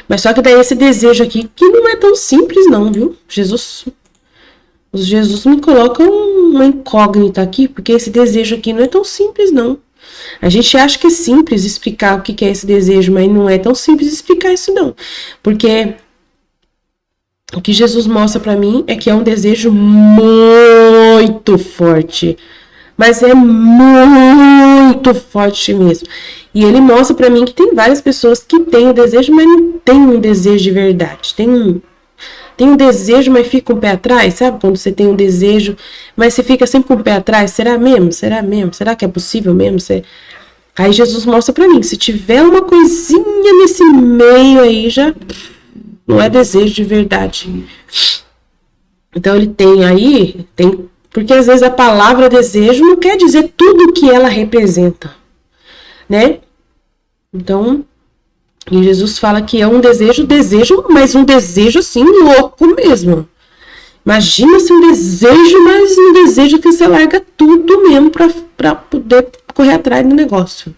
Mas só que daí esse desejo aqui, que não é tão simples não, viu? Jesus me coloca uma incógnita aqui, porque esse desejo aqui não é tão simples não. A gente acha que é simples explicar o que é esse desejo, mas não é tão simples explicar isso não. Porque o que Jesus mostra para mim é que é um desejo muito forte. Mas é muito forte mesmo. E ele mostra para mim que tem várias pessoas que têm o desejo, mas não tem um desejo de verdade. tem um desejo, mas fica com o pé atrás, sabe? Quando você tem um desejo, mas você fica sempre com o pé atrás, será mesmo? Será mesmo? Será que é possível mesmo? Aí Jesus mostra pra mim, se tiver uma coisinha nesse meio aí, já não é desejo de verdade. Então ele tem, porque às vezes a palavra desejo não quer dizer tudo que ela representa, né? Então, e Jesus fala que é um desejo, mas um desejo assim, louco mesmo. Imagina se um desejo, mas um desejo que você larga tudo mesmo pra poder correr atrás do negócio,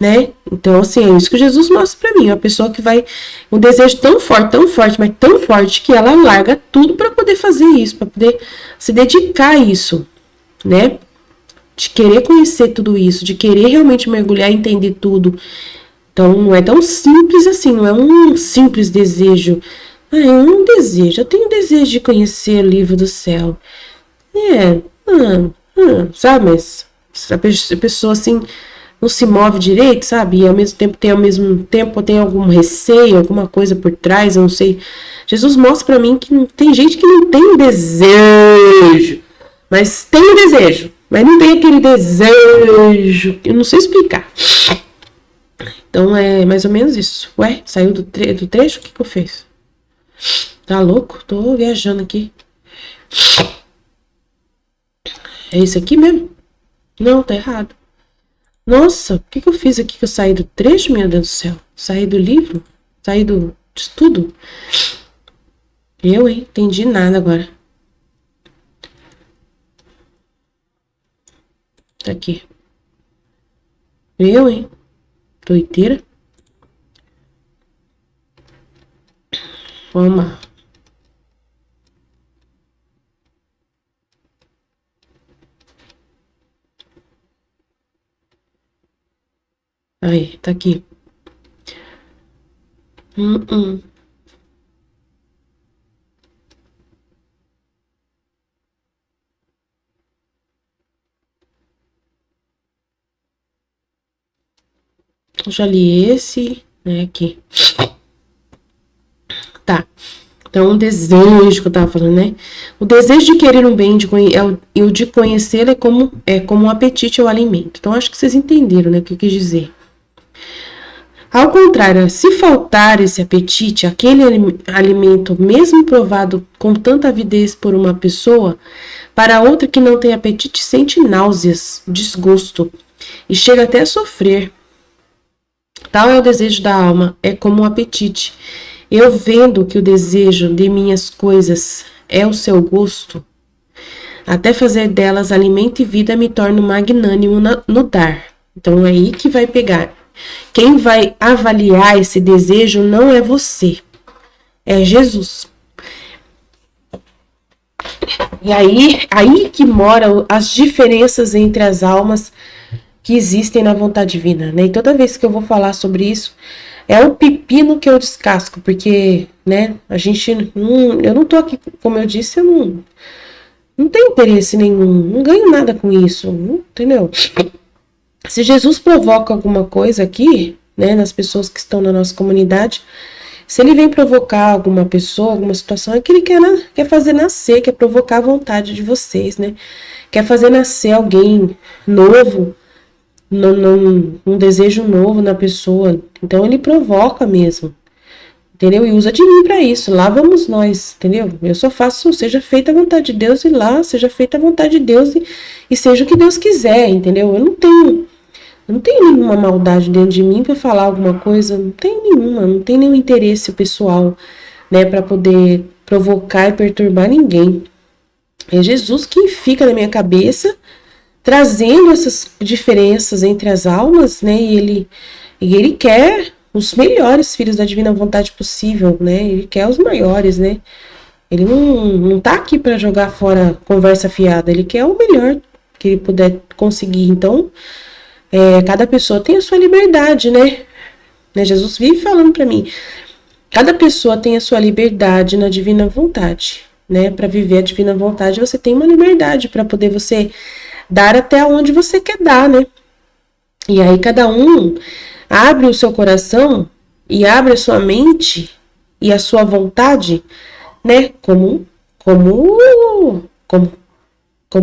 né? Então, assim, é isso que Jesus mostra pra mim. Uma pessoa que vai, um desejo tão forte, mas tão forte, que ela larga tudo pra poder fazer isso, pra poder se dedicar a isso, né? De querer conhecer tudo isso, de querer realmente mergulhar e entender tudo. Então, não é tão simples assim, não é um simples desejo. Ah, é um desejo, eu tenho desejo de conhecer o livro do céu. Sabe, mas a pessoa assim não se move direito, sabe? E ao mesmo tempo tem algum receio, alguma coisa por trás, eu não sei. Jesus mostra pra mim que tem gente que não tem desejo, mas tem desejo, mas não tem aquele desejo, eu não sei explicar. Então é mais ou menos isso. Ué, saiu do trecho? O que eu fiz? Tá louco? Tô viajando aqui. É isso aqui mesmo? Não, tá errado. Nossa, o que eu fiz aqui que eu saí do trecho, meu Deus do céu? Saí do livro? Saí do estudo? Eu, hein? Entendi nada agora. Tá aqui. Eu, hein? Doideira. Vamos lá. Aí, tá aqui. Eu já li esse, né, aqui. Tá. Então, o desejo que eu tava falando, né? O desejo de querer um bem e o de conhecê-lo é como um apetite ao alimento. Então, acho que vocês entenderam, né, o que eu quis dizer. Ao contrário, se faltar esse apetite, aquele alimento, mesmo provado com tanta avidez por uma pessoa, para outra que não tem apetite, sente náuseas, desgosto e chega até a sofrer. Tal é o desejo da alma, é como um apetite. Eu vendo que o desejo de minhas coisas é o seu gosto, até fazer delas alimento e vida me torno magnânimo no dar. Então é aí que vai pegar. Quem vai avaliar esse desejo não é você, é Jesus. E aí que moram as diferenças entre as almas que existem na vontade divina, né? E toda vez que eu vou falar sobre isso, é o pepino que eu descasco, porque, né, eu não tô aqui, como eu disse, eu não tenho interesse nenhum, não ganho nada com isso, entendeu? Se Jesus provoca alguma coisa aqui, né, nas pessoas que estão na nossa comunidade, se ele vem provocar alguma pessoa, alguma situação, é que ele quer fazer nascer, quer provocar a vontade de vocês, né? Quer fazer nascer alguém novo, um desejo novo na pessoa. Então ele provoca mesmo, entendeu? E usa de mim para isso. Lá vamos nós, entendeu? Eu só faço, seja feita a vontade de Deus, e lá seja feita a vontade de Deus, e seja o que Deus quiser, entendeu? Eu não tenho nenhuma maldade dentro de mim para falar alguma coisa, não tenho nenhum interesse pessoal, né, para poder provocar e perturbar ninguém. É Jesus que fica na minha cabeça, trazendo essas diferenças entre as almas, né, e ele quer os melhores filhos da divina vontade possível, né, ele quer os maiores, né, ele não tá aqui para jogar fora conversa fiada, ele quer o melhor que ele puder conseguir. Então, cada pessoa tem a sua liberdade, né? Jesus vive falando para mim, cada pessoa tem a sua liberdade na divina vontade, né? Para viver a divina vontade, você tem uma liberdade para poder você dar até onde você quer dar, né? E aí cada um abre o seu coração e abre a sua mente e a sua vontade né? Como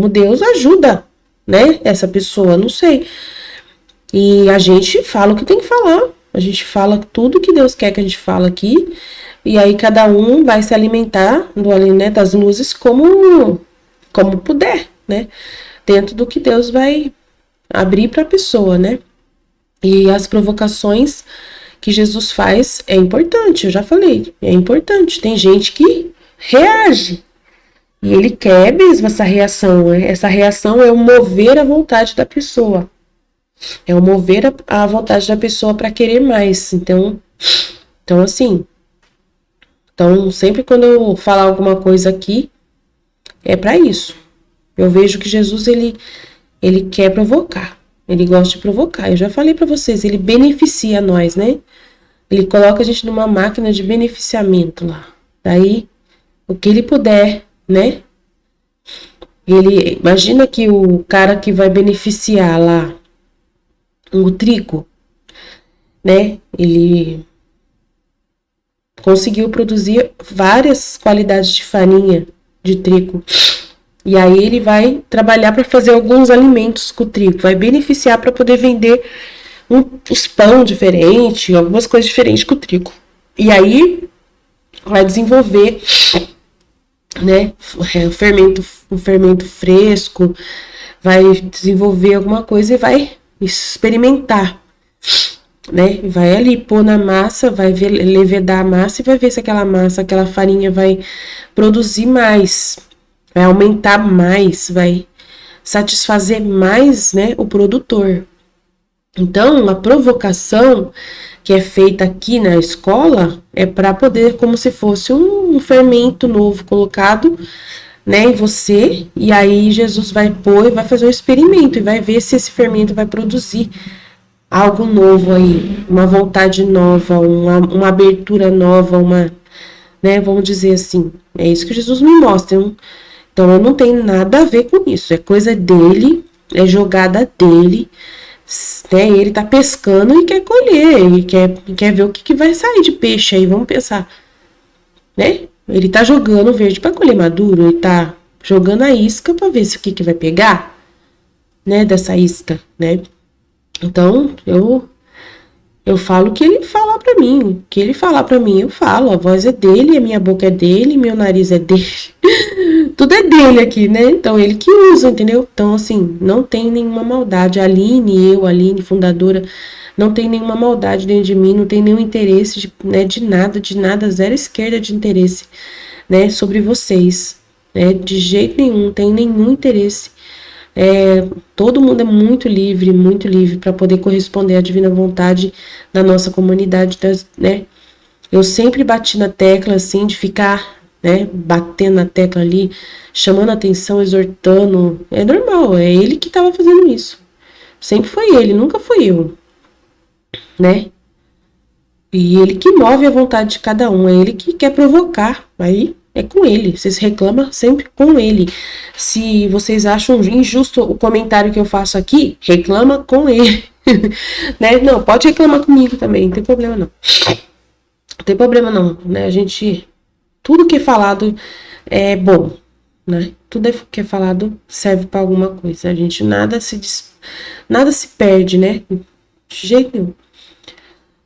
Deus ajuda, né? Essa pessoa, não sei. E a gente fala o que tem que falar. A gente fala tudo que Deus quer que a gente fala aqui. E aí cada um vai se alimentar né, das luzes como puder, né? Dentro do que Deus vai abrir para a pessoa, né? E as provocações que Jesus faz é importante, eu já falei, é importante. Tem gente que reage e ele quer mesmo essa reação, né? Essa reação é o mover a vontade da pessoa, é o mover a vontade da pessoa para querer mais. Então assim, sempre quando eu falar alguma coisa aqui, é para isso. Eu vejo que Jesus, ele quer provocar. Ele gosta de provocar. Eu já falei para vocês, ele beneficia nós, né? Ele coloca a gente numa máquina de beneficiamento lá. Daí, o que ele puder, né? Imagina que o cara que vai beneficiar lá o trigo, né? Ele conseguiu produzir várias qualidades de farinha de trigo. E aí ele vai trabalhar para fazer alguns alimentos com o trigo, vai beneficiar para poder vender uns pão diferentes, algumas coisas diferentes com o trigo. E aí vai desenvolver, né, um fermento fresco, vai desenvolver alguma coisa e vai experimentar, né? Vai ali pôr na massa, vai levedar a massa e vai ver se aquela farinha vai produzir mais, vai aumentar mais, vai satisfazer mais, né, o produtor. Então, a provocação que é feita aqui na escola é para poder, como se fosse um fermento novo colocado, né, em você, e aí Jesus vai pôr e vai fazer um experimento e vai ver se esse fermento vai produzir algo novo aí, uma vontade nova, uma abertura nova, né, vamos dizer assim. É isso que Jesus me mostra. Então, eu não tenho nada a ver com isso. É coisa dele, é jogada dele, né? Ele tá pescando e quer colher, e quer ver o que vai sair de peixe aí, vamos pensar, né? Ele tá jogando verde para colher maduro, ele tá jogando a isca para ver se o que vai pegar, né, dessa isca, né? Então, eu falo o que ele falar para mim, o que ele falar para mim, eu falo. A voz é dele, a minha boca é dele, meu nariz é dele. Tudo é dele aqui, né? Então, ele que usa, entendeu? Então, assim, não tem nenhuma maldade. A Aline, fundadora, não tem nenhuma maldade dentro de mim, não tem nenhum interesse de nada, zero esquerda de interesse, né, sobre vocês, né? De jeito nenhum, não tem nenhum interesse. Todo mundo é muito livre para poder corresponder à divina vontade da nossa comunidade, né? Eu sempre bati na tecla, assim, de ficar, né, batendo na tecla ali, chamando a atenção, exortando. É normal, é ele que estava fazendo isso. Sempre foi ele, nunca fui eu, né? E ele que move a vontade de cada um, é ele que quer provocar, aí é com ele, vocês reclamam sempre com ele. Se vocês acham injusto o comentário que eu faço aqui, reclama com ele, né? Não, pode reclamar comigo também, não tem problema não. Não tem problema não, né? Tudo que é falado é bom, né? Tudo que é falado serve para alguma coisa. A gente nada se perde, né? De jeito nenhum.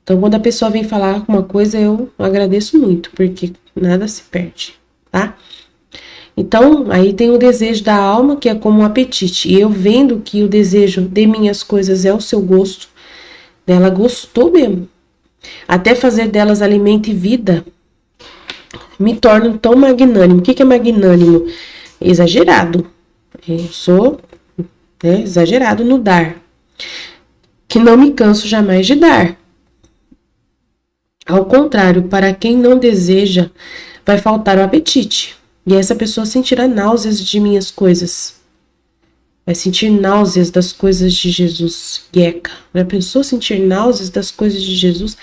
Então, quando a pessoa vem falar alguma coisa, eu agradeço muito, porque nada se perde, tá? Então, aí tem o desejo da alma, que é como um apetite. E eu vendo que o desejo de minhas coisas é o seu gosto, ela gostou mesmo. Até fazer delas alimento e vida, me torno tão magnânimo. O que é magnânimo? Exagerado. Eu sou, né, exagerado no dar. Que não me canso jamais de dar. Ao contrário, para quem não deseja, vai faltar o apetite. E essa pessoa sentirá náuseas de minhas coisas. Vai sentir náuseas das coisas de Jesus. Gueca. Já pensou sentir náuseas das coisas de Jesus?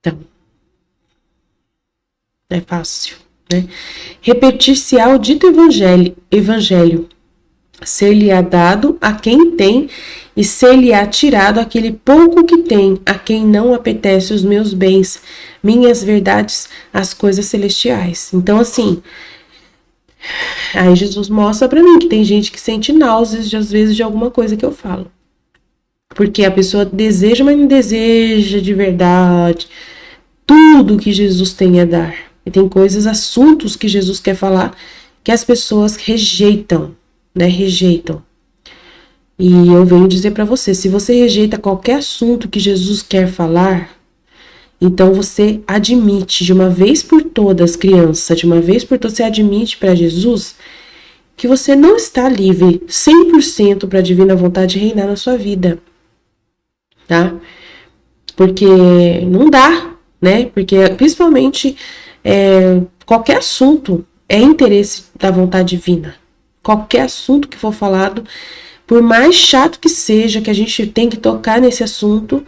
Então, é fácil, né? Repetir-se-á o dito evangelho. ser-lhe-á dado a quem tem, e ser-lhe-á tirado aquele pouco que tem, a quem não apetece os meus bens, minhas verdades, as coisas celestiais. Então, assim, aí Jesus mostra pra mim que tem gente que sente náuseas, às vezes, de alguma coisa que eu falo. Porque a pessoa deseja, mas não deseja de verdade tudo que Jesus tem a dar. E tem coisas, assuntos que Jesus quer falar, que as pessoas rejeitam, né? Rejeitam. E eu venho dizer para você, se você rejeita qualquer assunto que Jesus quer falar, então você admite de uma vez por todas, criança, de uma vez por todas, você admite para Jesus que você não está livre 100% para a divina vontade reinar na sua vida, tá? Porque não dá, né? Porque principalmente qualquer assunto é interesse da vontade divina. Qualquer assunto que for falado, por mais chato que seja, que a gente tem que tocar nesse assunto,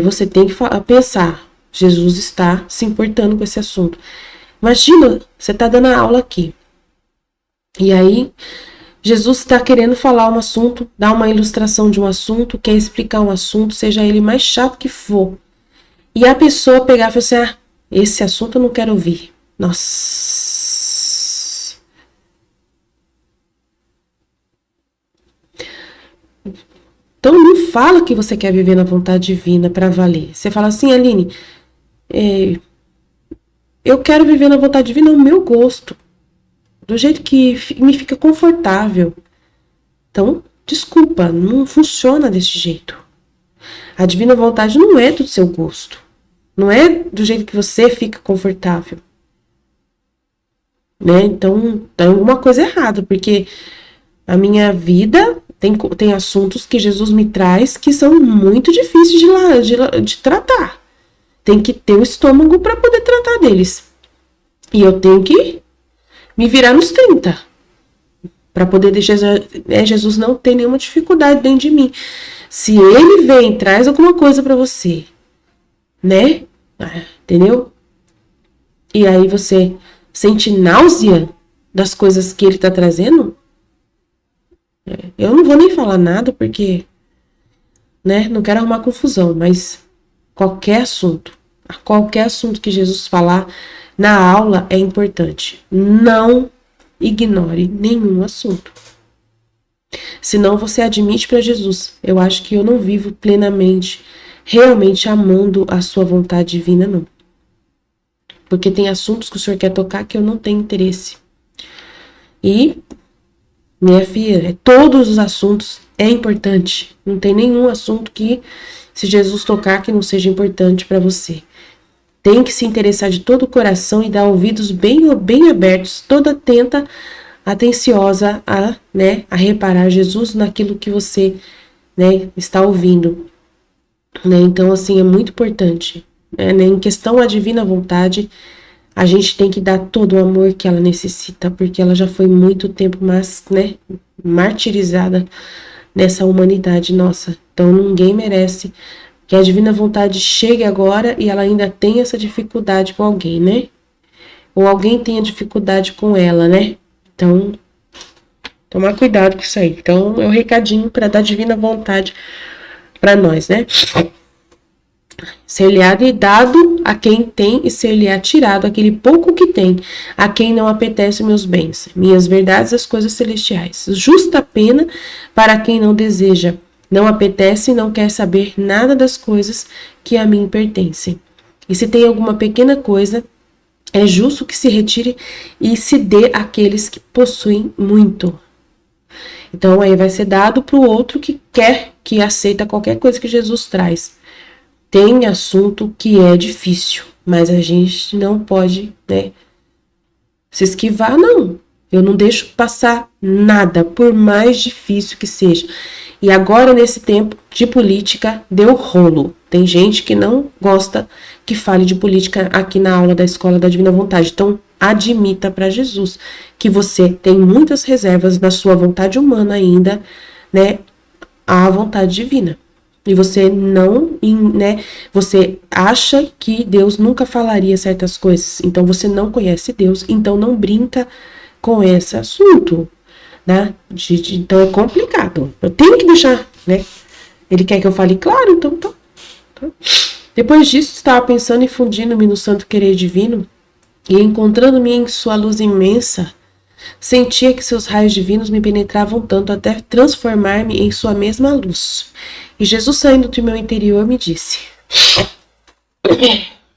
você tem que pensar, Jesus está se importando com esse assunto. Imagina, você está dando a aula aqui, e aí Jesus está querendo falar um assunto, dar uma ilustração de um assunto, quer explicar um assunto, seja ele mais chato que for, e a pessoa pegar e falar assim, esse assunto eu não quero ouvir. Nossa. Então não fala que você quer viver na vontade divina para valer. Você fala assim, Aline, eu quero viver na vontade divina ao meu gosto, do jeito que me fica confortável. Então, desculpa, não funciona desse jeito. A divina vontade não é do seu gosto. Não é do jeito que você fica confortável. Né? Então, tem alguma coisa errada, porque a minha vida tem assuntos que Jesus me traz que são muito difíceis de tratar. Tem que ter o estômago para poder tratar deles. E eu tenho que me virar nos 30 para poder deixar Jesus não ter nenhuma dificuldade dentro de mim. Se ele vem e traz alguma coisa para você, né? Entendeu? E aí você sente náusea das coisas que ele tá trazendo, eu não vou nem falar nada porque, né, não quero arrumar confusão, mas qualquer assunto que Jesus falar na aula é importante. Não ignore nenhum assunto. Senão você admite para Jesus, eu acho que eu não vivo plenamente, realmente amando a sua vontade divina, não. Porque tem assuntos que o Senhor quer tocar que eu não tenho interesse. E, minha filha, todos os assuntos é importante. Não tem nenhum assunto que, se Jesus tocar, que não seja importante para você. Tem que se interessar de todo o coração e dar ouvidos bem abertos, toda atenta, atenciosa a reparar Jesus naquilo que você, né, está ouvindo. Né? Então, assim, é muito importante. Em questão à divina vontade, a gente tem que dar todo o amor que ela necessita, porque ela já foi muito tempo martirizada nessa humanidade nossa. Então ninguém merece que a divina vontade chegue agora e ela ainda tenha essa dificuldade com alguém, né? Ou alguém tenha dificuldade com ela, né? Então, tomar cuidado com isso aí. Então, é um recadinho para dar divina vontade para nós, né? Ser-lhe-á dado a quem tem e ser-lhe-á tirado aquele pouco que tem, a quem não apetece meus bens, minhas verdades, as coisas celestiais. Justa pena para quem não deseja, não apetece e não quer saber nada das coisas que a mim pertencem. E se tem alguma pequena coisa, é justo que se retire e se dê àqueles que possuem muito. Então aí vai ser dado para o outro que quer, que aceita qualquer coisa que Jesus traz. Tem assunto que é difícil, mas a gente não pode, né, se esquivar, não. Eu não deixo passar nada, por mais difícil que seja. E agora, nesse tempo de política, deu rolo. Tem gente que não gosta que fale de política aqui na aula da Escola da Divina Vontade. Então, admita para Jesus que você tem muitas reservas na sua vontade humana ainda, né, à vontade divina. E você não, né, você acha que Deus nunca falaria certas coisas. Então, você não conhece Deus, então não brinca com esse assunto. né? Então é complicado. Eu tenho que deixar, né? Ele quer que eu fale claro, então tá. Depois disso, estava pensando e fundindo-me no santo querer divino, e encontrando-me em sua luz imensa, sentia que seus raios divinos me penetravam tanto até transformar-me em sua mesma luz. E Jesus, saindo do meu interior, me disse: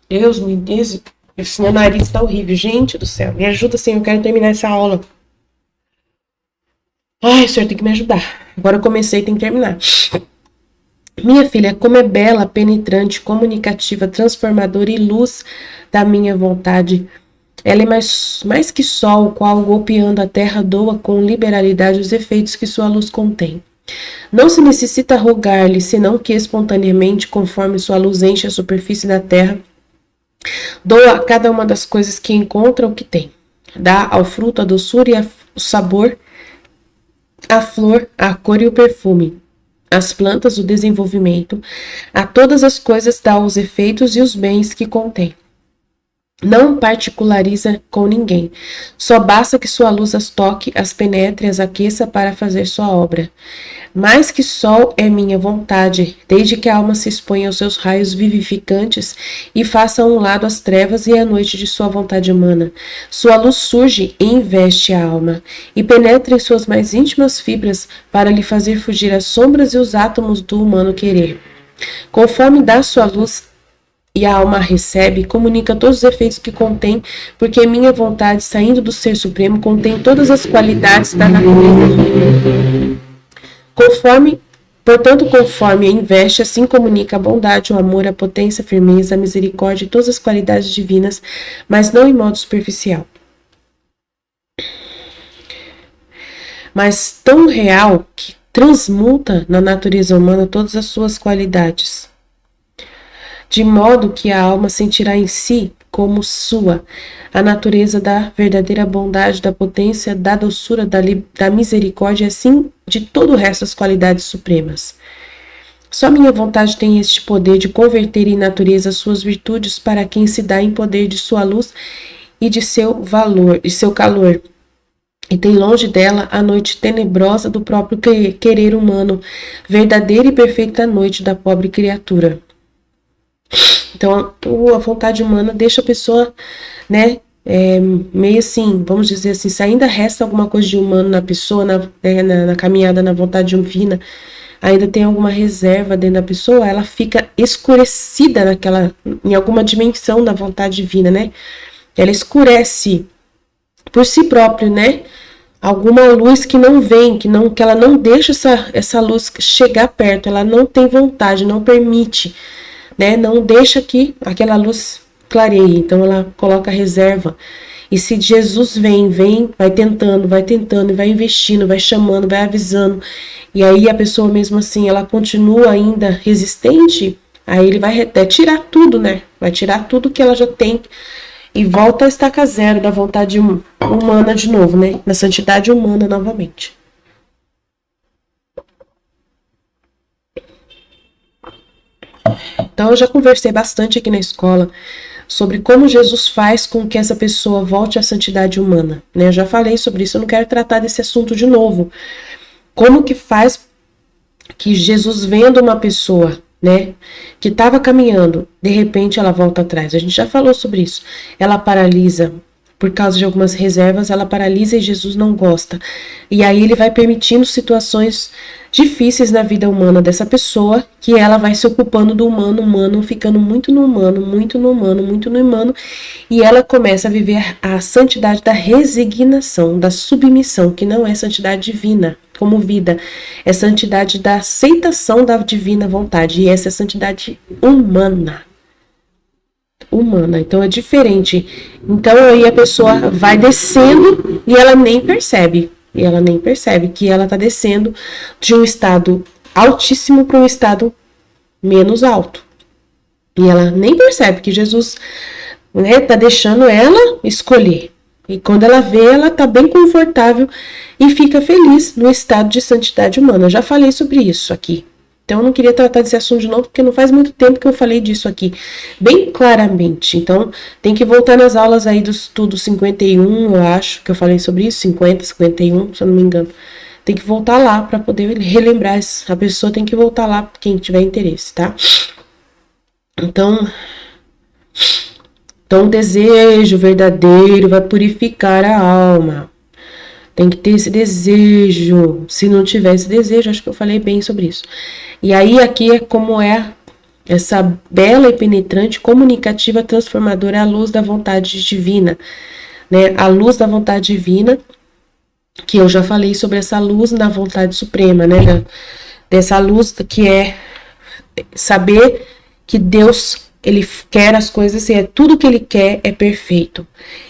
Deus, me diz, esse meu nariz está horrível. Gente do céu, me ajuda, Senhor, eu quero terminar essa aula. Ai, o Senhor tem que me ajudar. Agora eu comecei, tem que terminar. Minha filha, como é bela, penetrante, comunicativa, transformadora e luz da minha vontade. Ela é mais que sol, o qual, golpeando a terra, doa com liberalidade os efeitos que sua luz contém. Não se necessita rogar-lhe, senão que espontaneamente, conforme sua luz enche a superfície da terra, doa a cada uma das coisas que encontra o que tem. Dá ao fruto a doçura e o sabor, a flor, a cor e o perfume. As plantas, o desenvolvimento, a todas as coisas dá os efeitos e os bens que contém. Não particulariza com ninguém. Só basta que sua luz as toque, as penetre, as aqueça para fazer sua obra. Mais que sol é minha vontade, desde que a alma se exponha aos seus raios vivificantes e faça a um lado as trevas e a noite de sua vontade humana. Sua luz surge e investe a alma, e penetra em suas mais íntimas fibras para lhe fazer fugir as sombras e os átomos do humano querer. Conforme dá sua luz e a alma recebe, comunica todos os efeitos que contém, porque minha vontade, saindo do Ser Supremo, contém todas as qualidades da natureza. Portanto, conforme investe, assim comunica a bondade, o amor, a potência, a firmeza, a misericórdia e todas as qualidades divinas, mas não em modo superficial. Mas tão real que transmuta na natureza humana todas as suas qualidades, de modo que a alma sentirá em si como sua a natureza da verdadeira bondade, da potência, da doçura, da misericórdia, assim de todo o resto das qualidades supremas. Só minha vontade tem este poder de converter em natureza as suas virtudes para quem se dá em poder de sua luz e de seu valor, e seu calor. E tem longe dela a noite tenebrosa do próprio querer humano, verdadeira e perfeita noite da pobre criatura. Então, a vontade humana deixa a pessoa, né, meio assim, vamos dizer assim, se ainda resta alguma coisa de humano na pessoa, na caminhada na vontade divina, ainda tem alguma reserva dentro da pessoa, ela fica escurecida em alguma dimensão da vontade divina, né? Ela escurece por si própria, né? Alguma luz que não vem, que ela não deixa essa luz chegar perto, ela não tem vontade, não permite, né? Não deixa que aquela luz clareie, então ela coloca reserva. E se Jesus vem, vai tentando, e vai investindo, vai chamando, vai avisando, e aí a pessoa mesmo assim, ela continua ainda resistente, aí ele vai até tirar tudo, né? Vai tirar tudo que ela já tem e volta a estaca zero da vontade humana de novo, né? Na santidade humana novamente. Então eu já conversei bastante aqui na escola sobre como Jesus faz com que essa pessoa volte à santidade humana, né? Eu já falei sobre isso, eu não quero tratar desse assunto de novo. Como que faz que Jesus, vendo uma pessoa, né, que estava caminhando, de repente ela volta atrás? A gente já falou sobre isso. Ela paralisa, por causa de algumas reservas, ela paralisa e Jesus não gosta. E aí ele vai permitindo situações difíceis na vida humana dessa pessoa, que ela vai se ocupando do humano, ficando muito no humano, e ela começa a viver a santidade da resignação, da submissão, que não é santidade divina como vida, é santidade da aceitação da divina vontade, e essa é a santidade humana. Então é diferente. Então aí a pessoa vai descendo e ela nem percebe. Que ela está descendo de um estado altíssimo para um estado menos alto. E ela nem percebe que Jesus, né, tá deixando ela escolher. E quando ela vê, ela tá bem confortável e fica feliz no estado de santidade humana. Eu já falei sobre isso aqui, Então, eu não queria tratar desse assunto de novo, porque não faz muito tempo que eu falei disso aqui, bem claramente. Então, tem que voltar nas aulas aí do estudo 51, eu acho, que eu falei sobre isso, 50, 51, se eu não me engano. Tem que voltar lá para poder relembrar. A pessoa tem que voltar lá, quem tiver interesse, tá? Então, o desejo verdadeiro vai purificar a alma. Tem que ter esse desejo. Se não tiver esse desejo, acho que eu falei bem sobre isso. E aí, aqui é como é essa bela e penetrante, comunicativa, transformadora, a luz da vontade divina, né? A luz da vontade divina, que eu já falei sobre essa luz da vontade suprema, né? Dessa luz que é saber que Deus, ele quer as coisas e tudo que ele quer é perfeito.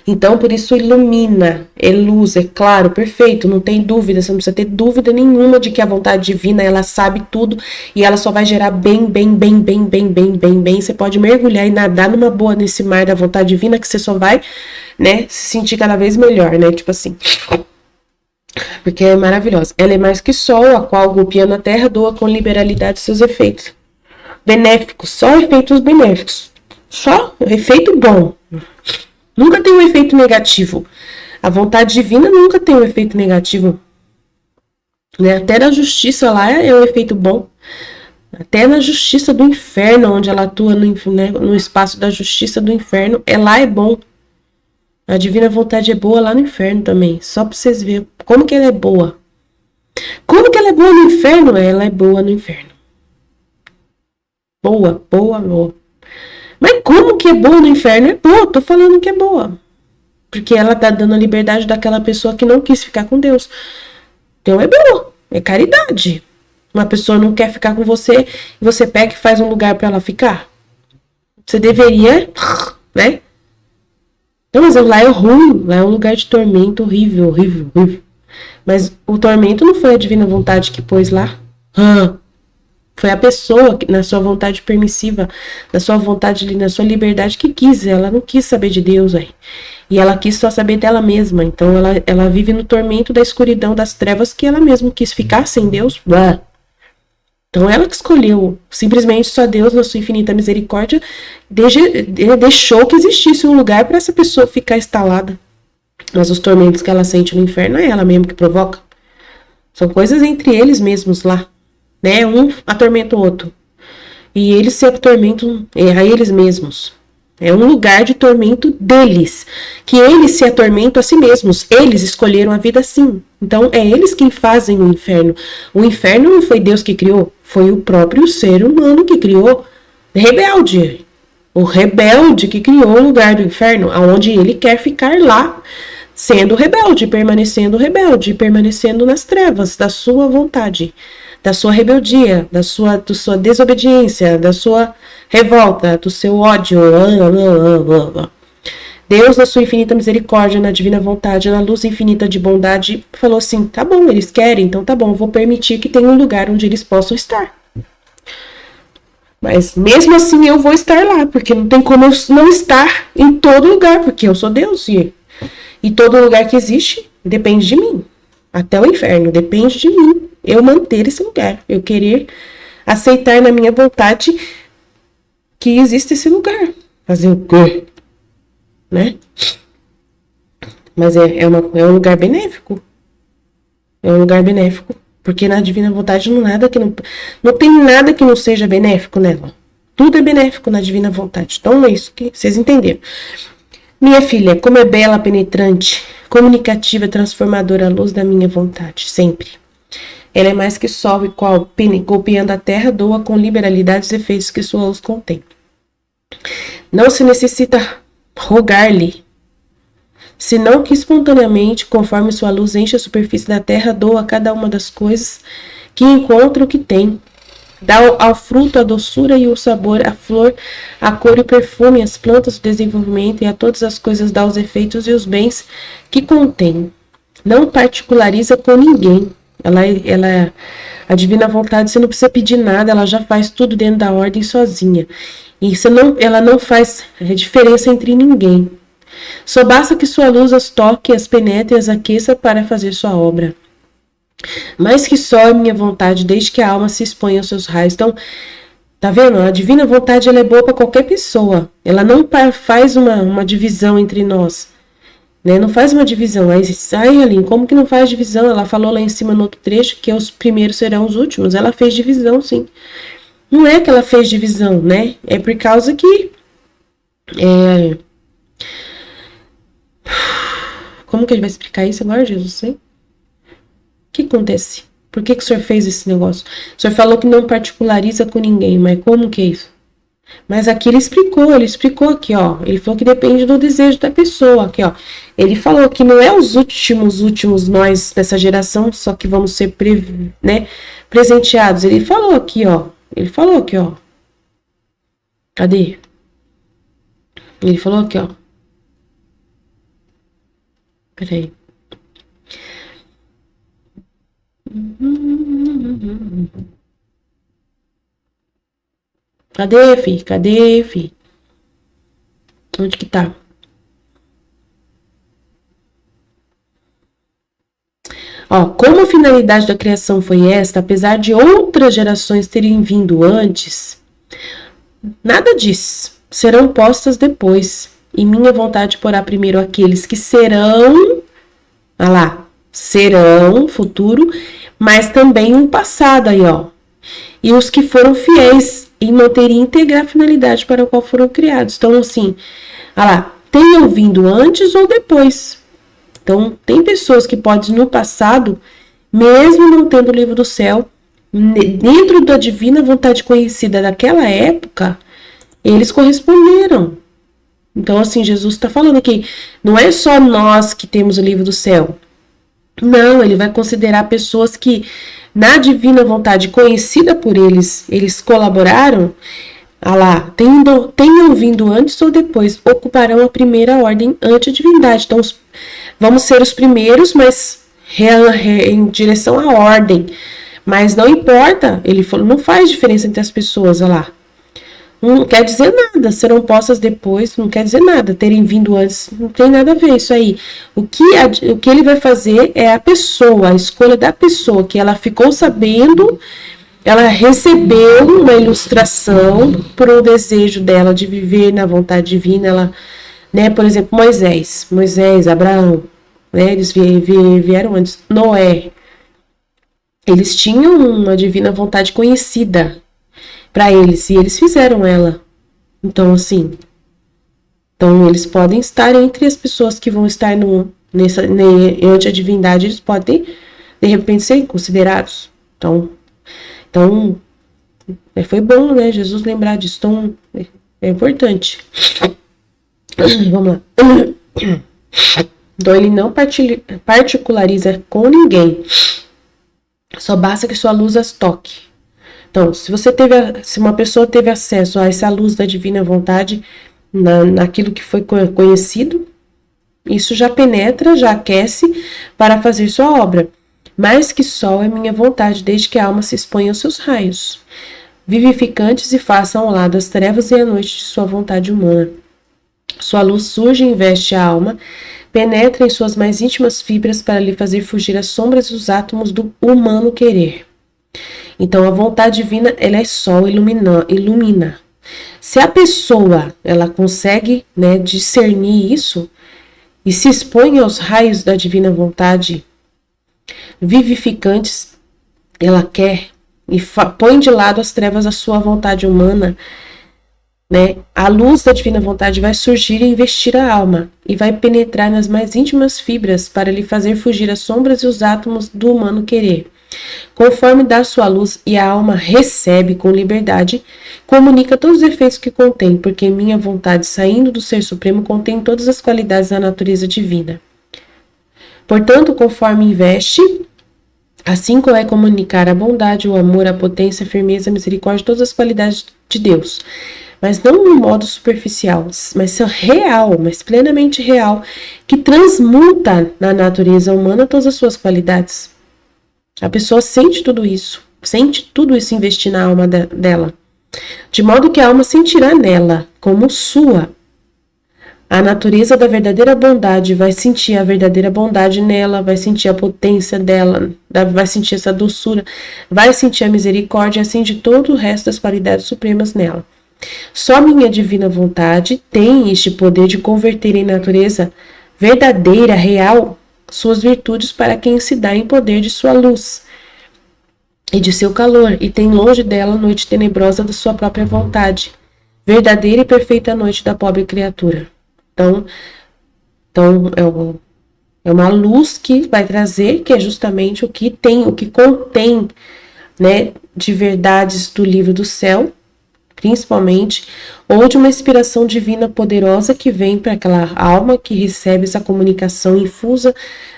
Então, por isso ilumina, é luz, é claro, perfeito, não tem dúvida, você não precisa ter dúvida nenhuma de que a vontade divina, ela sabe tudo e ela só vai gerar bem. Você pode mergulhar e nadar numa boa nesse mar da vontade divina que você só vai, né, se sentir cada vez melhor, né, tipo assim. Porque é maravilhosa. Ela é mais que sol, a qual golpeando a terra doa com liberalidade seus efeitos benéficos, só efeitos benéficos, só efeito bom, nunca tem um efeito negativo. A vontade divina nunca tem um efeito negativo, né? Até na justiça lá é um efeito bom, até na justiça do inferno, onde ela atua no espaço da justiça do inferno, lá é bom. A divina vontade é boa lá no inferno também, só para vocês verem como que ela é boa. Como que ela é boa no inferno? Ela é boa no inferno. Boa. Mas como que é boa no inferno? É boa, tô falando que é boa. Porque ela tá dando a liberdade daquela pessoa que não quis ficar com Deus. Então é boa, é caridade. Uma pessoa não quer ficar com você e você pega e faz um lugar para ela ficar. Você deveria, né? Então, mas lá é ruim, lá é um lugar de tormento horrível. Mas o tormento não foi a divina vontade que pôs lá. Foi a pessoa que, na sua vontade permissiva, na sua vontade, na sua liberdade que quis. Ela não quis saber de Deus aí. E ela quis só saber dela mesma. Então ela vive no tormento da escuridão, das trevas, que ela mesma quis ficar sem Deus. Então ela que escolheu. Simplesmente só Deus, na sua infinita misericórdia, deixou que existisse um lugar para essa pessoa ficar instalada. Mas os tormentos que ela sente no inferno é ela mesma que provoca. São coisas entre eles mesmos lá. Né? Um atormenta o outro. E eles se atormentam a eles mesmos. É um lugar de tormento deles. Que eles se atormentam a si mesmos. Eles escolheram a vida assim. Então, é eles quem fazem o inferno. O inferno não foi Deus que criou. Foi o próprio ser humano que criou. Rebelde. O rebelde que criou o lugar do inferno. Onde ele quer ficar lá. Sendo rebelde, permanecendo nas trevas da sua vontade. Da sua rebeldia, da sua desobediência, da sua revolta, do seu ódio. Deus, na sua infinita misericórdia, na divina vontade, na luz infinita de bondade, falou assim, tá bom, eles querem, então tá bom, vou permitir que tenha um lugar onde eles possam estar. Mas mesmo assim eu vou estar lá, porque não tem como eu não estar em todo lugar, porque eu sou Deus e todo lugar que existe depende de mim. Até o inferno depende de mim. Eu manter esse lugar, eu querer aceitar na minha vontade que existe esse lugar. Fazer o quê? Né? Mas é um lugar benéfico. É um lugar benéfico. Porque na divina vontade não tem nada que não seja benéfico nela. Tudo é benéfico na divina vontade. Então é isso que vocês entenderam. Minha filha, como é bela, penetrante, comunicativa, transformadora a luz da minha vontade, sempre. Ela é mais que sol e qual, golpeando a terra, doa com liberalidade os efeitos que sua luz contém. Não se necessita rogar-lhe, senão que espontaneamente, conforme sua luz enche a superfície da terra, doa a cada uma das coisas que encontra o que tem. Dá ao fruto a doçura e o sabor, a flor, a cor e o perfume, as plantas, o desenvolvimento, e a todas as coisas dá os efeitos e os bens que contém. Não particulariza com ninguém. A divina vontade, você não precisa pedir nada, ela já faz tudo dentro da ordem sozinha. E ela não faz diferença entre ninguém. Só basta que sua luz as toque, as penetre e as aqueça para fazer sua obra. mais que só é minha vontade, desde que a alma se exponha aos seus raios. Então, tá vendo? A divina vontade, ela é boa para qualquer pessoa. Ela não faz uma divisão entre nós, né? Não faz uma divisão. Aí, Aline, como que não faz divisão? Ela falou lá em cima no outro trecho que os primeiros serão os últimos. Ela fez divisão, sim. Não é que ela fez divisão, né? É por causa que... Como que ele vai explicar isso agora, Jesus? O que acontece? Por que o senhor fez esse negócio? O senhor falou que não particulariza com ninguém, mas como que é isso? Mas aqui ele explicou aqui, ó. Ele falou que depende do desejo da pessoa, aqui, ó. Ele falou que não é os últimos nós dessa geração, só que vamos ser presenteados. Ele falou aqui, ó. Cadê? Ele falou aqui, ó. Peraí. Cadê, fi? Onde que tá? Ó, como a finalidade da criação foi esta, apesar de outras gerações terem vindo antes, nada disso. Serão postas depois. E minha vontade porá primeiro aqueles que serão, olha lá, serão, futuro, mas também um passado aí, ó. E os que foram fiéis em manter íntegra a finalidade para a qual foram criados. Então, assim, olha lá, tenham vindo antes ou depois. Então, tem pessoas que podem, no passado, mesmo não tendo o livro do céu, dentro da divina vontade conhecida daquela época, eles corresponderam. Então, assim, Jesus está falando aqui, não é só nós que temos o livro do céu. Não, ele vai considerar pessoas que, na divina vontade conhecida por eles, eles colaboraram, lá, tenham vindo antes ou depois, ocuparão a primeira ordem ante a divindade. Então, vamos ser os primeiros, mas em direção à ordem. Mas não importa, ele falou, não faz diferença entre as pessoas, olha lá. Não quer dizer nada, serão postas depois, não quer dizer nada, terem vindo antes, não tem nada a ver isso aí. O que ele vai fazer é a pessoa, a escolha da pessoa, que ela ficou sabendo, ela recebeu uma ilustração por um desejo dela de viver na vontade divina, ela, né, por exemplo, Moisés, Abraão, né, eles vieram antes, Noé, eles tinham uma divina vontade conhecida para eles, e eles fizeram ela. Então, assim, eles podem estar entre as pessoas que vão estar ante a divindade, eles podem, de repente, ser considerados. Então foi bom, né, Jesus lembrar disso, então, é importante. Vamos lá. Então, ele não particulariza com ninguém, só basta que sua luz as toque. Então, se uma pessoa teve acesso a essa luz da divina vontade, naquilo que foi conhecido, isso já penetra, já aquece para fazer sua obra. Mais que sol é minha vontade, desde que a alma se exponha aos seus raios, vivificantes e façam ao lado as trevas e a noite de sua vontade humana. Sua luz surge e investe a alma, penetra em suas mais íntimas fibras para lhe fazer fugir as sombras e os átomos do humano querer. Então, a vontade divina, ela é sol, ilumina. Se a pessoa, ela consegue, né, discernir isso e se expõe aos raios da divina vontade vivificantes, ela quer e põe de lado as trevas da sua vontade humana, né? A luz da divina vontade vai surgir e investir a alma e vai penetrar nas mais íntimas fibras para lhe fazer fugir as sombras e os átomos do humano querer. Conforme dá sua luz e a alma recebe com liberdade, comunica todos os efeitos que contém, porque minha vontade, saindo do Ser Supremo, contém todas as qualidades da natureza divina. Portanto, conforme investe, assim como é comunicar a bondade, o amor, a potência, a firmeza, a misericórdia, todas as qualidades de Deus, mas não de um modo superficial, mas real, mas plenamente real, que transmuta na natureza humana todas as suas qualidades. A pessoa sente tudo isso investir na alma dela, de modo que a alma sentirá nela como sua a natureza da verdadeira bondade, vai sentir a verdadeira bondade nela, vai sentir a potência dela, vai sentir essa doçura, vai sentir a misericórdia, assim de todo o resto das qualidades supremas nela. Só minha divina vontade tem este poder de converter em natureza verdadeira, real, suas virtudes para quem se dá em poder de sua luz e de seu calor, e tem longe dela a noite tenebrosa da sua própria vontade, verdadeira e perfeita noite da pobre criatura. Então é uma luz que vai trazer, que é justamente o que contém, né, de verdades do livro do céu, principalmente, ou de uma inspiração divina poderosa que vem para aquela alma que recebe essa comunicação infusa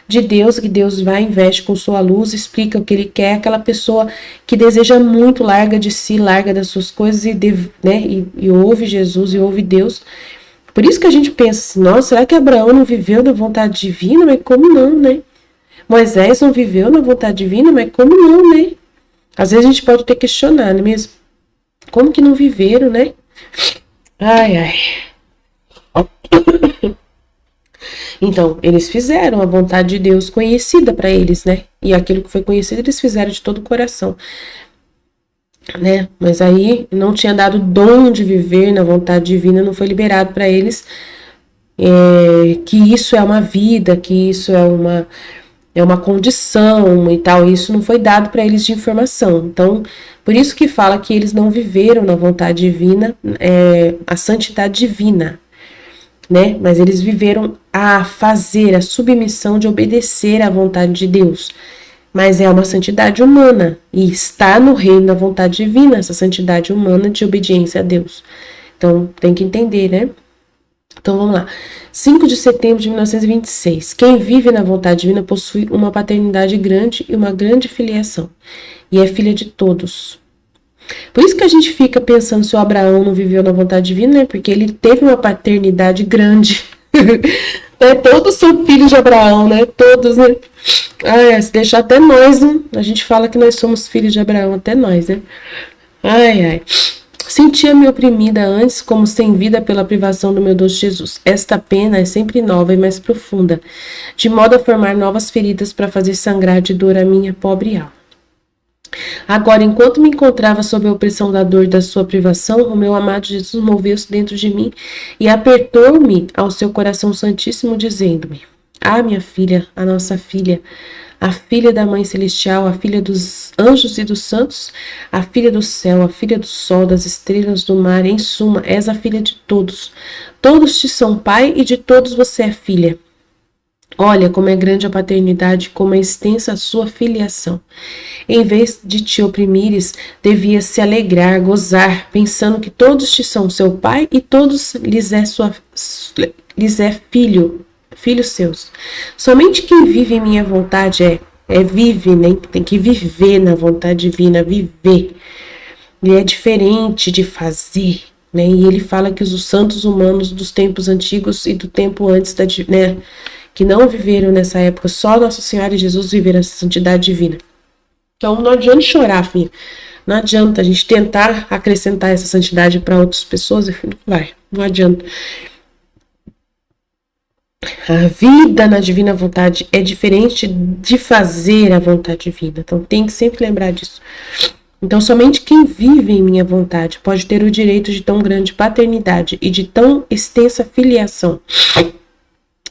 de Deus, que Deus vai, investe com sua luz, explica o que ele quer, aquela pessoa que deseja muito, larga de si, larga das suas coisas e ouve Jesus e ouve Deus. Por isso que a gente pensa assim, nossa, será que Abraão não viveu na vontade divina? Mas como não, né? Moisés não viveu na vontade divina? Mas como não, né? Às vezes a gente pode ter que questionar, não é mesmo? Como que não viveram, né? Ai. Então, eles fizeram a vontade de Deus conhecida para eles, né? E aquilo que foi conhecido, eles fizeram de todo o coração, né? Mas aí não tinha dado dom de viver na vontade divina, não foi liberado para eles que isso é uma vida, que isso é uma condição e tal. Isso não foi dado para eles de informação. Então, por isso que fala que eles não viveram na vontade divina, a santidade divina, né? Mas eles viveram a fazer, a submissão de obedecer à vontade de Deus. Mas é uma santidade humana e está no reino da vontade divina, essa santidade humana de obediência a Deus. Então, tem que entender, né? Então, vamos lá. 5 de setembro de 1926. Quem vive na vontade divina possui uma paternidade grande e uma grande filiação. E é filha de todos. Por isso que a gente fica pensando se o Abraão não viveu na vontade divina, né? Porque ele teve uma paternidade grande. Né? Todos são filhos de Abraão, né? Todos, né? Se deixar até nós, né? A gente fala que nós somos filhos de Abraão, até nós, né? Sentia-me oprimida antes, como sem vida pela privação do meu doce Jesus. Esta pena é sempre nova e mais profunda, de modo a formar novas feridas para fazer sangrar de dor a minha pobre alma. Agora, enquanto me encontrava sob a opressão da dor da sua privação, o meu amado Jesus moveu-se dentro de mim e apertou-me ao seu coração santíssimo, dizendo-me: minha filha, a nossa filha, a filha da Mãe Celestial, a filha dos anjos e dos santos, a filha do céu, a filha do sol, das estrelas do mar, em suma, és a filha de todos. Todos te são pai e de todos você é filha. Olha como é grande a paternidade, como é extensa a sua filiação. Em vez de te oprimires, devias se alegrar, gozar, pensando que todos te são seu pai e todos lhes é filhos seus. Somente quem vive em minha vontade vive, né? Tem que viver na vontade divina, viver. E é diferente de fazer, né? E ele fala que os santos humanos dos tempos antigos e do tempo antes né, que não viveram nessa época, só Nossa Senhora e Jesus viveram essa santidade divina. Então não adianta chorar, filho. Não adianta a gente tentar acrescentar essa santidade para outras pessoas, não adianta. A vida na divina vontade é diferente de fazer a vontade divina. Então tem que sempre lembrar disso. Então somente quem vive em minha vontade pode ter o direito de tão grande paternidade e de tão extensa filiação.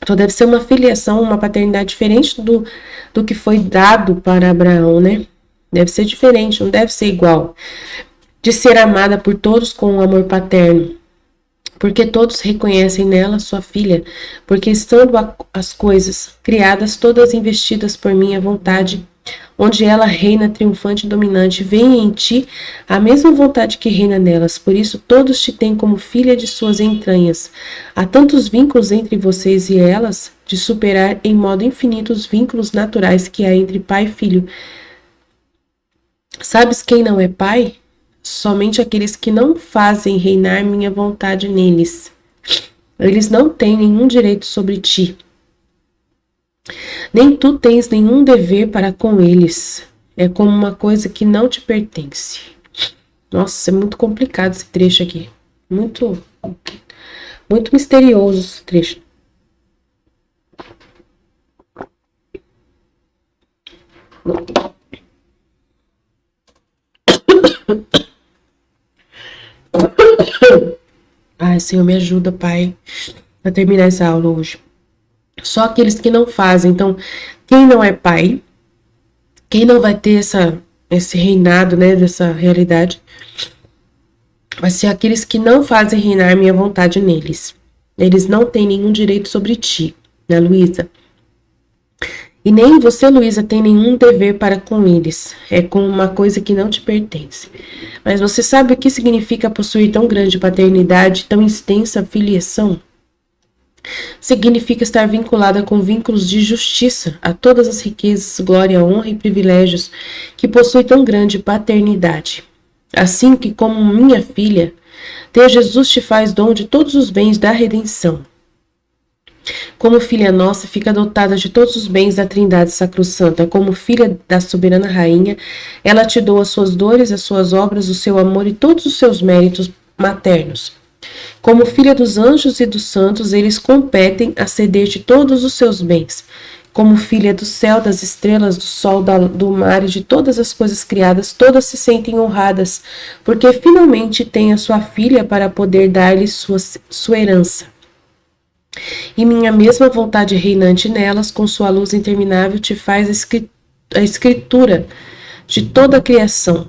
Então deve ser uma filiação, uma paternidade diferente do que foi dado para Abraão, né? Deve ser diferente, não deve ser igual. De ser amada por todos com um amor paterno. Porque todos reconhecem nela sua filha, porque estando as coisas criadas, todas investidas por minha vontade, onde ela reina triunfante e dominante, vem em ti a mesma vontade que reina nelas, por isso todos te têm como filha de suas entranhas. Há tantos vínculos entre vocês e elas, de superar em modo infinito os vínculos naturais que há entre pai e filho. Sabes quem não é pai? Somente aqueles que não fazem reinar minha vontade neles. Eles não têm nenhum direito sobre ti. Nem tu tens nenhum dever para com eles. É como uma coisa que não te pertence. Nossa, é muito complicado esse trecho aqui. Muito Muito misterioso esse trecho. Ai, Senhor, me ajuda, Pai, a terminar essa aula hoje. Só aqueles que não fazem. Então, quem não é pai, quem não vai ter esse reinado, né, dessa realidade, vai ser aqueles que não fazem reinar minha vontade neles. Eles não têm nenhum direito sobre ti, né, Luísa? E nem você, Luísa, tem nenhum dever para com eles. É como uma coisa que não te pertence. Mas você sabe o que significa possuir tão grande paternidade, tão extensa filiação? Significa estar vinculada com vínculos de justiça a todas as riquezas, glória, honra e privilégios que possui tão grande paternidade. Assim que, como minha filha, Deus Jesus te faz dom de todos os bens da redenção. Como filha nossa, fica dotada de todos os bens da Trindade Sacrossanta. Como filha da soberana rainha, ela te doa as suas dores, as suas obras, o seu amor e todos os seus méritos maternos. Como filha dos anjos e dos santos, eles competem a ceder-te todos os seus bens. Como filha do céu, das estrelas, do sol, do mar e de todas as coisas criadas, todas se sentem honradas, porque finalmente tem a sua filha para poder dar-lhe sua herança. E minha mesma vontade reinante nelas, com sua luz interminável, te faz a escritura de toda a criação.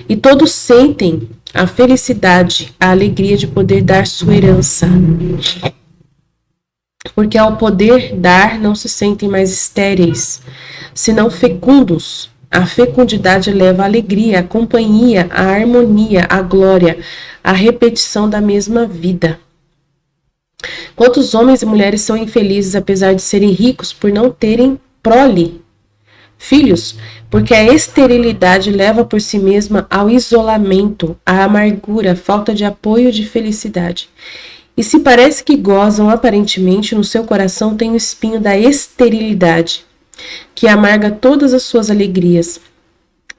E todos sentem a felicidade, a alegria de poder dar sua herança. Porque ao poder dar, não se sentem mais estéreis, senão fecundos. A fecundidade leva a alegria, a companhia, a harmonia, a glória, a repetição da mesma vida. Quantos homens e mulheres são infelizes, apesar de serem ricos, por não terem prole, filhos, porque a esterilidade leva por si mesma ao isolamento, à amargura, à falta de apoio e de felicidade. E se parece que gozam aparentemente, no seu coração tem o espinho da esterilidade, que amarga todas as suas alegrias.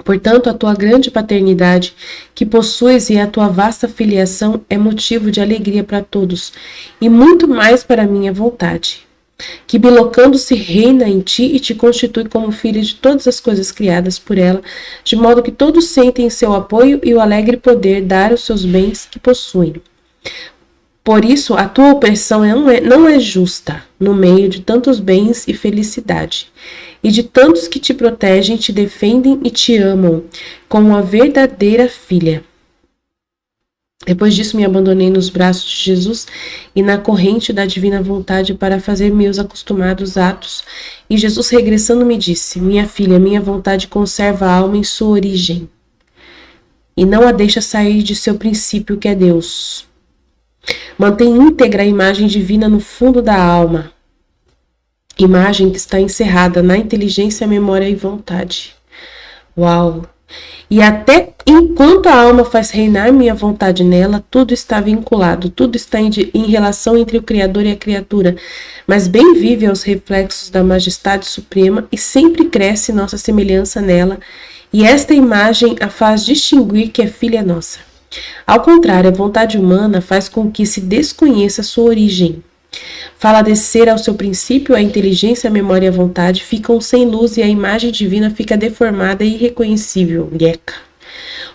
Portanto, a tua grande paternidade que possuis e a tua vasta filiação é motivo de alegria para todos, e muito mais para a minha vontade, que bilocando-se reina em ti e te constitui como filha de todas as coisas criadas por ela, de modo que todos sentem seu apoio e o alegre poder dar os seus bens que possuem. Por isso, a tua opressão não é justa no meio de tantos bens e felicidade, e de tantos que te protegem, te defendem e te amam, como uma verdadeira filha. Depois disso, me abandonei nos braços de Jesus e na corrente da divina vontade para fazer meus acostumados atos. E Jesus, regressando, me disse: minha filha, minha vontade conserva a alma em sua origem e não a deixa sair de seu princípio, que é Deus. Mantém íntegra a imagem divina no fundo da alma, imagem que está encerrada na inteligência, memória e vontade. Uau! E até enquanto a alma faz reinar minha vontade nela, tudo está vinculado, tudo está em relação entre o Criador e a criatura, mas bem vive aos reflexos da majestade suprema e sempre cresce nossa semelhança nela, e esta imagem a faz distinguir que é filha nossa. Ao contrário, a vontade humana faz com que se desconheça sua origem. Fala descer ao seu princípio, a inteligência, a memória e a vontade ficam sem luz e a imagem divina fica deformada e irreconhecível. Yeca.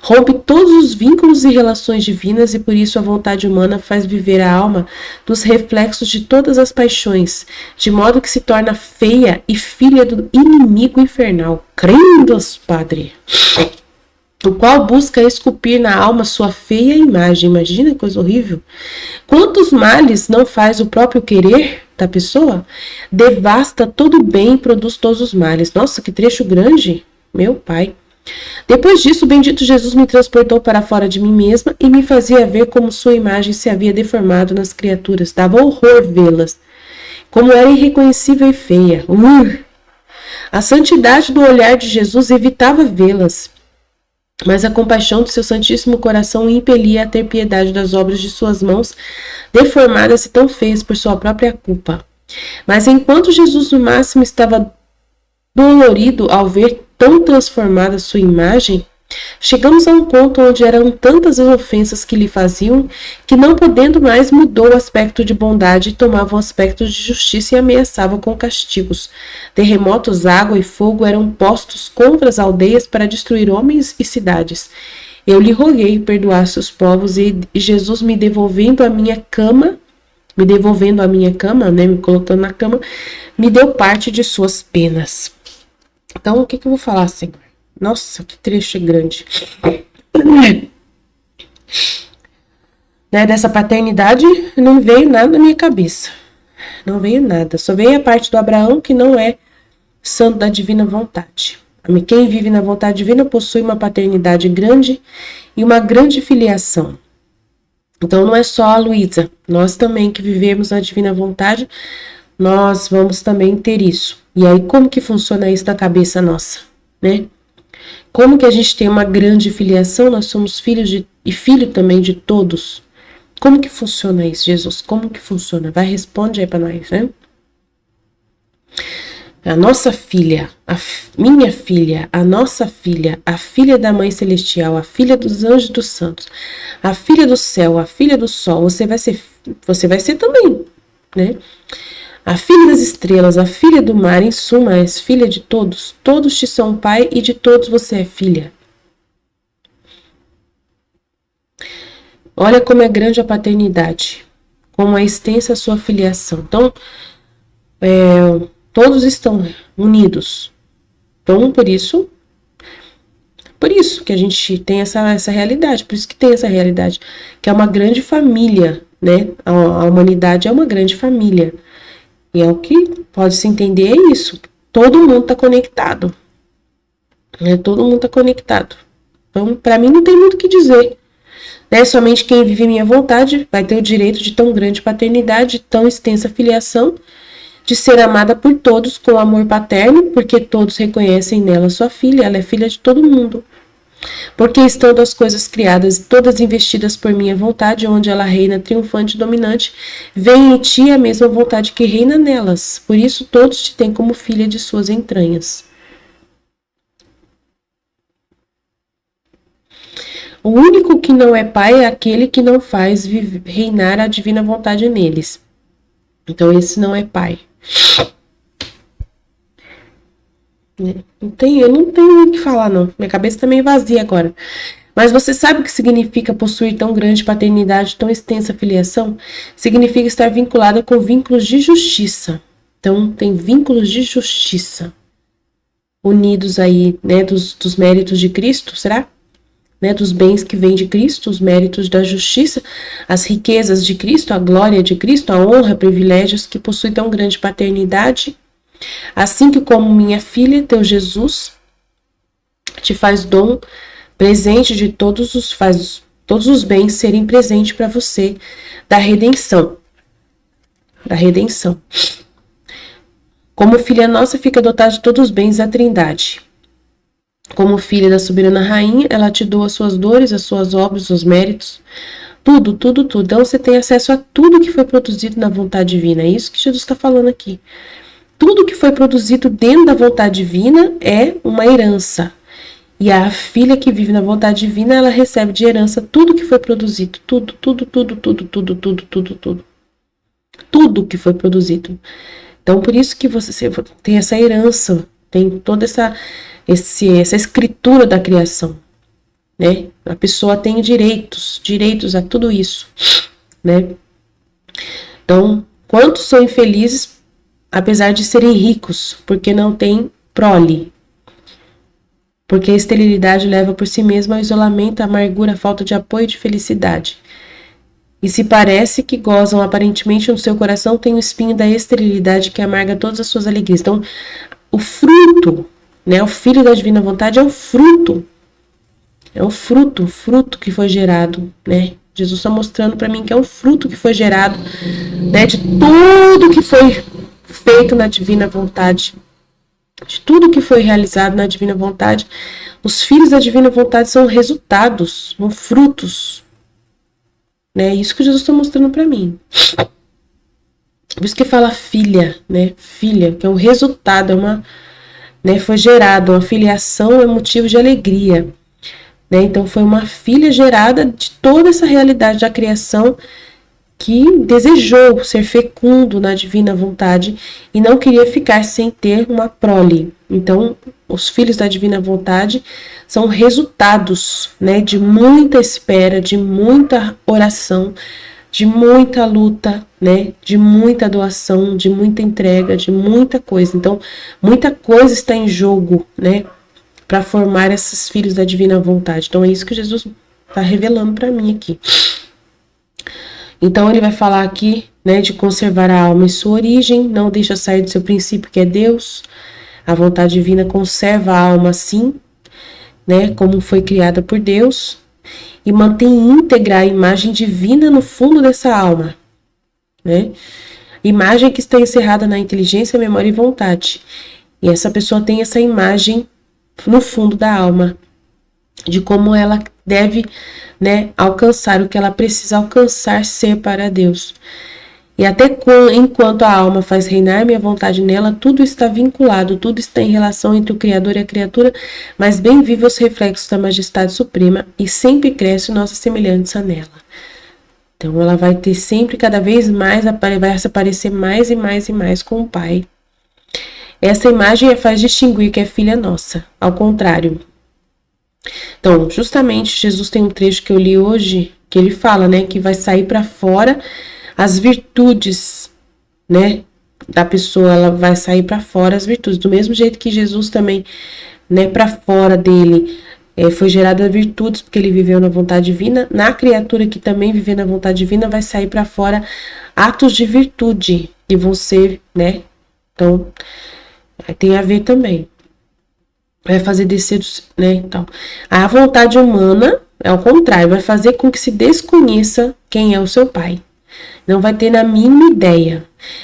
Rompe todos os vínculos e relações divinas e por isso a vontade humana faz viver a alma dos reflexos de todas as paixões, de modo que se torna feia e filha do inimigo infernal. Crendos, Padre! O qual busca esculpir na alma sua feia imagem. Imagina que coisa horrível. Quantos males não faz o próprio querer da pessoa? Devasta todo o bem e produz todos os males. Nossa, que trecho grande, meu pai. Depois disso, o bendito Jesus me transportou para fora de mim mesma e me fazia ver como sua imagem se havia deformado nas criaturas. Dava horror vê-las. Como era irreconhecível e feia. A santidade do olhar de Jesus evitava vê-las. Mas a compaixão do seu Santíssimo Coração o impelia a ter piedade das obras de suas mãos, deformadas e tão feias por sua própria culpa. Mas enquanto Jesus no máximo estava dolorido ao ver tão transformada sua imagem, Chegamos a um ponto onde eram tantas as ofensas que lhe faziam, que não podendo mais mudou o aspecto de bondade e tomava o aspecto de justiça e ameaçava com castigos. Terremotos, água e fogo eram postos contra as aldeias para destruir homens e cidades. Eu lhe roguei perdoasse os povos e Jesus me devolvendo a minha cama, me colocando na cama, me deu parte de suas penas. Então, o que eu vou falar, Senhor? Nossa, que trecho grande. Dessa paternidade não veio nada na minha cabeça. Não veio nada. Só veio a parte do Abraão, que não é santo da divina vontade. Quem vive na vontade divina possui uma paternidade grande e uma grande filiação. Então não é só a Luísa. Nós também que vivemos na divina vontade, nós vamos também ter isso. E aí como que funciona isso na cabeça nossa, né? Como que a gente tem uma grande filiação? Nós somos filhos e filho também de todos. Como que funciona isso, Jesus? Como que funciona? Vai, responde aí para nós, né? A nossa filha, minha filha, a nossa filha, a filha da Mãe Celestial, a filha dos anjos dos santos, a filha do céu, a filha do sol, você vai ser também, né? A filha das estrelas, a filha do mar, em suma, és filha de todos. Todos te são pai e de todos você é filha. Olha como é grande a paternidade, como é extensa a sua filiação. Então, todos estão unidos. Então, por isso que a gente tem essa realidade, por isso que tem essa realidade, que é uma grande família, né? A humanidade é uma grande família. E é o que pode se entender é isso. Todo mundo está conectado. Todo mundo está conectado. Então, para mim, não tem muito o que dizer. Somente quem vive minha vontade vai ter o direito de tão grande paternidade, tão extensa filiação, de ser amada por todos com amor paterno, porque todos reconhecem nela sua filha, ela é filha de todo mundo. Porque estando as coisas criadas, todas investidas por minha vontade, onde ela reina triunfante e dominante, vem em ti a mesma vontade que reina nelas. Por isso todos te têm como filha de suas entranhas. O único que não é pai é aquele que não faz reinar a divina vontade neles. Então esse não é pai. Eu não tenho o que falar, não. Minha cabeça tá meio vazia agora. Mas você sabe o que significa possuir tão grande paternidade, tão extensa filiação? Significa estar vinculada com vínculos de justiça. Então, tem vínculos de justiça unidos aí, né, dos méritos de Cristo, será? Né, dos bens que vêm de Cristo, os méritos da justiça, as riquezas de Cristo, a glória de Cristo, a honra, privilégios que possui tão grande paternidade. Assim que como minha filha, teu Jesus, te faz dom, presente de todos os bens serem presente para você, da redenção. Como filha nossa, fica dotada de todos os bens da Trindade. Como filha da soberana rainha, ela te doa as suas dores, as suas obras, os seus méritos, tudo. Então você tem acesso a tudo que foi produzido na vontade divina. É isso que Jesus está falando aqui. Tudo que foi produzido dentro da vontade divina é uma herança. E a filha que vive na vontade divina, ela recebe de herança tudo que foi produzido. Tudo que foi produzido. Então, por isso que você tem essa herança, tem toda essa escritura da criação, né? A pessoa tem direitos a tudo isso, né? Então, quantos são infelizes, apesar de serem ricos, porque não têm prole? Porque a esterilidade leva por si mesma ao isolamento, a amargura, a falta de apoio e de felicidade. E se parece que gozam aparentemente no seu coração, tem o espinho da esterilidade que amarga todas as suas alegrias. Então, o fruto, né, o filho da divina vontade é o fruto. É o fruto que foi gerado, né? Jesus está mostrando para mim que é um fruto que foi gerado, né, de tudo que foi feito na divina vontade. De tudo que foi realizado na divina vontade, os filhos da divina vontade são resultados, são frutos. É isso que Jesus está mostrando para mim. Por isso que fala filha, né? Filha, que é um resultado, foi gerado, uma filiação é motivo de alegria. né? Então foi uma filha gerada de toda essa realidade da criação, que desejou ser fecundo na divina vontade e não queria ficar sem ter uma prole. Então, os filhos da divina vontade são resultados, né, de muita espera, de muita oração, de muita luta, né, de muita doação, de muita entrega, de muita coisa. Então, muita coisa está em jogo, né, para formar esses filhos da divina vontade. Então, é isso que Jesus está revelando para mim aqui. Então ele vai falar aqui, né, de conservar a alma em sua origem, não deixa sair do seu princípio, que é Deus. A vontade divina conserva a alma assim, né, como foi criada por Deus, e mantém íntegra a imagem divina no fundo dessa alma, né? Imagem que está encerrada na inteligência, memória e vontade. E essa pessoa tem essa imagem no fundo da alma, de como ela deve, né, alcançar o que ela precisa alcançar, ser para Deus. E até enquanto a alma faz reinar minha vontade nela, tudo está vinculado, tudo está em relação entre o Criador e a criatura, mas bem vive os reflexos da majestade suprema e sempre cresce nossa semelhança nela. Então ela vai ter sempre, cada vez mais, vai se aparecer mais e mais e mais com o Pai. Essa imagem a faz distinguir que é filha nossa, ao contrário. Então, justamente, Jesus tem um trecho que eu li hoje, que ele fala, né, que vai sair para fora as virtudes, né, da pessoa, ela vai sair para fora as virtudes, do mesmo jeito que Jesus também, né, para fora dele foi gerada virtudes, porque ele viveu na vontade divina. Na criatura que também vive na vontade divina, vai sair para fora atos de virtude, que vão ser, né, então, tem a ver também. Vai fazer descer, né, então. A vontade humana, é ao contrário, vai fazer com que se desconheça quem é o seu pai. Não vai ter na mínima ideia.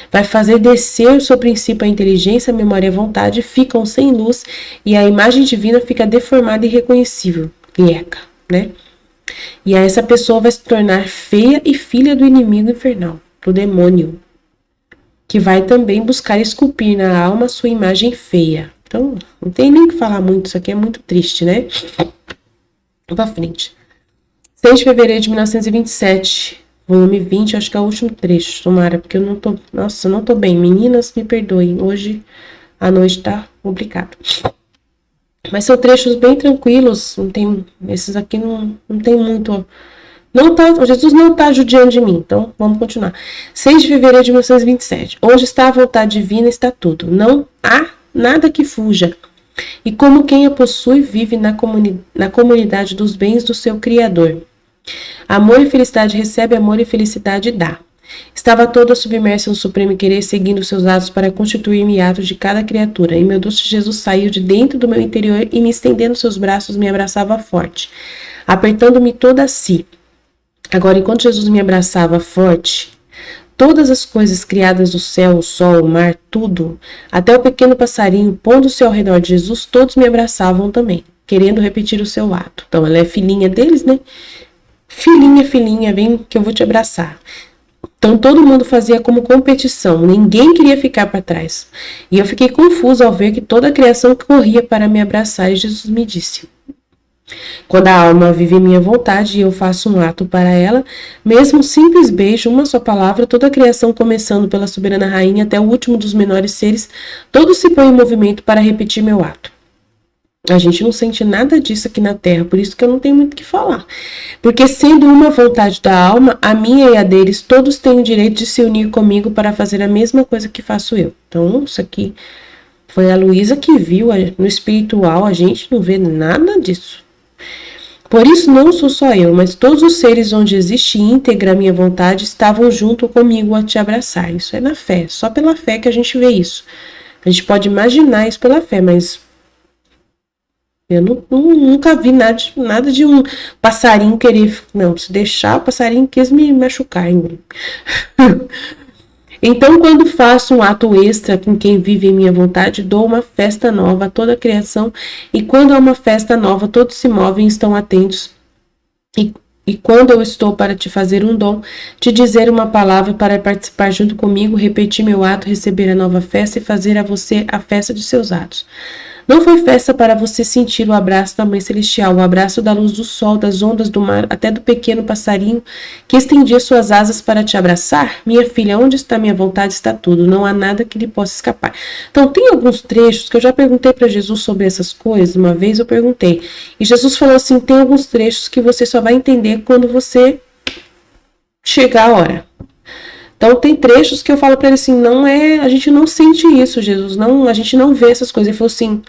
Vai fazer descer o seu princípio, a inteligência, a memória e a vontade, ficam sem luz e a imagem divina fica deformada e irreconhecível. Grieca, né? E aí essa pessoa vai se tornar feia e filha do inimigo infernal, do demônio, que vai também buscar esculpir na alma sua imagem feia. Então, não tem nem o que falar muito, isso aqui é muito triste, né? Vamos pra frente. 6 de fevereiro de 1927, volume 20, acho que é o último trecho, tomara, porque eu não tô, nossa, não tô bem. Meninas, me perdoem, hoje a noite tá complicado. Mas são trechos bem tranquilos, não tem, esses aqui não tem muito... Não tá, Jesus não está judiando de mim, então vamos continuar. 6 de fevereiro de 1927, onde está a vontade divina está tudo, não há nada que fuja, e como quem a possui vive na comunidade dos bens do seu Criador. Amor e felicidade recebe, amor e felicidade dá. Estava toda submersa no supremo querer, seguindo seus atos para constituir-me ato de cada criatura, e meu doce Jesus saiu de dentro do meu interior e me estendendo seus braços me abraçava forte, apertando-me toda a si. Agora, enquanto Jesus me abraçava forte, todas as coisas criadas do céu, o sol, o mar, tudo, até o pequeno passarinho, pondo-se ao redor de Jesus, todos me abraçavam também, querendo repetir o seu ato. Então, ela é filhinha deles, né? Filhinha, filhinha, vem que eu vou te abraçar. Então, todo mundo fazia como competição, ninguém queria ficar para trás. E eu fiquei confusa ao ver que toda a criação corria para me abraçar, e Jesus me disse: quando a alma vive minha vontade e eu faço um ato para ela, mesmo um simples beijo, uma só palavra, toda a criação, começando pela soberana rainha até o último dos menores seres, todos se põem em movimento para repetir meu ato. A gente não sente nada disso aqui na Terra, por isso que eu não tenho muito o que falar. Porque sendo uma vontade da alma, a minha e a deles, todos têm o direito de se unir comigo para fazer a mesma coisa que faço eu. Então, isso aqui foi a Luísa que viu no espiritual, a gente não vê nada disso. Por isso não sou só eu, mas todos os seres onde existe íntegra a minha vontade estavam junto comigo a te abraçar. Isso é na fé, só pela fé que a gente vê isso. A gente pode imaginar isso pela fé, mas eu nunca vi nada de um passarinho querer... Não, se deixar, o passarinho quis me machucar em mim. Então, quando faço um ato extra com quem vive em minha vontade, dou uma festa nova a toda a criação, e quando há uma festa nova, todos se movem e estão atentos. E quando eu estou para te fazer um dom, te dizer uma palavra para participar junto comigo, repetir meu ato, receber a nova festa e fazer a você a festa de seus atos. Não foi festa para você sentir o abraço da Mãe Celestial, o abraço da luz do sol, das ondas do mar, até do pequeno passarinho que estendia suas asas para te abraçar? Minha filha, onde está minha vontade está tudo, não há nada que lhe possa escapar. Então, tem alguns trechos que eu já perguntei para Jesus sobre essas coisas, uma vez eu perguntei, e Jesus falou assim, tem alguns trechos que você só vai entender quando você chegar a hora. Então tem trechos que eu falo para ele assim, a gente não sente isso, Jesus, não, a gente não vê essas coisas. Ele falou assim,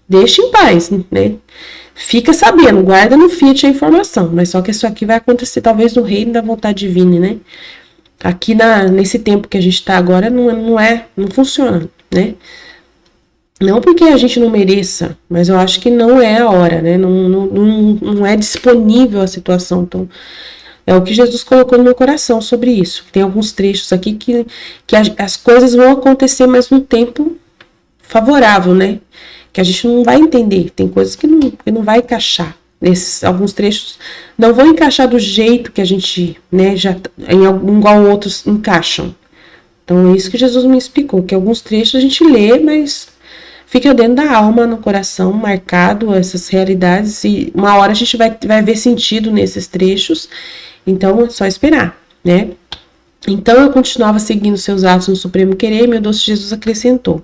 deixa em paz, né? Fica sabendo, guarda no Fiat a informação, mas só que isso aqui vai acontecer talvez no reino da vontade divina, né? Aqui nesse tempo que a gente está agora não funciona, né? Não porque a gente não mereça, mas eu acho que não é a hora, né? Não é disponível a situação, então é o que Jesus colocou no meu coração sobre isso. Tem alguns trechos aqui que as coisas vão acontecer, mas num tempo favorável, né? Que a gente não vai entender. Tem coisas que não vai encaixar. Alguns trechos não vão encaixar do jeito que a gente, né, igual outros encaixam. Então é isso que Jesus me explicou, que alguns trechos a gente lê, mas fica dentro da alma, no coração, marcado essas realidades, e uma hora a gente vai ver sentido nesses trechos. Então, é só esperar, né? Então, eu continuava seguindo seus atos no supremo querer, e meu doce Jesus acrescentou.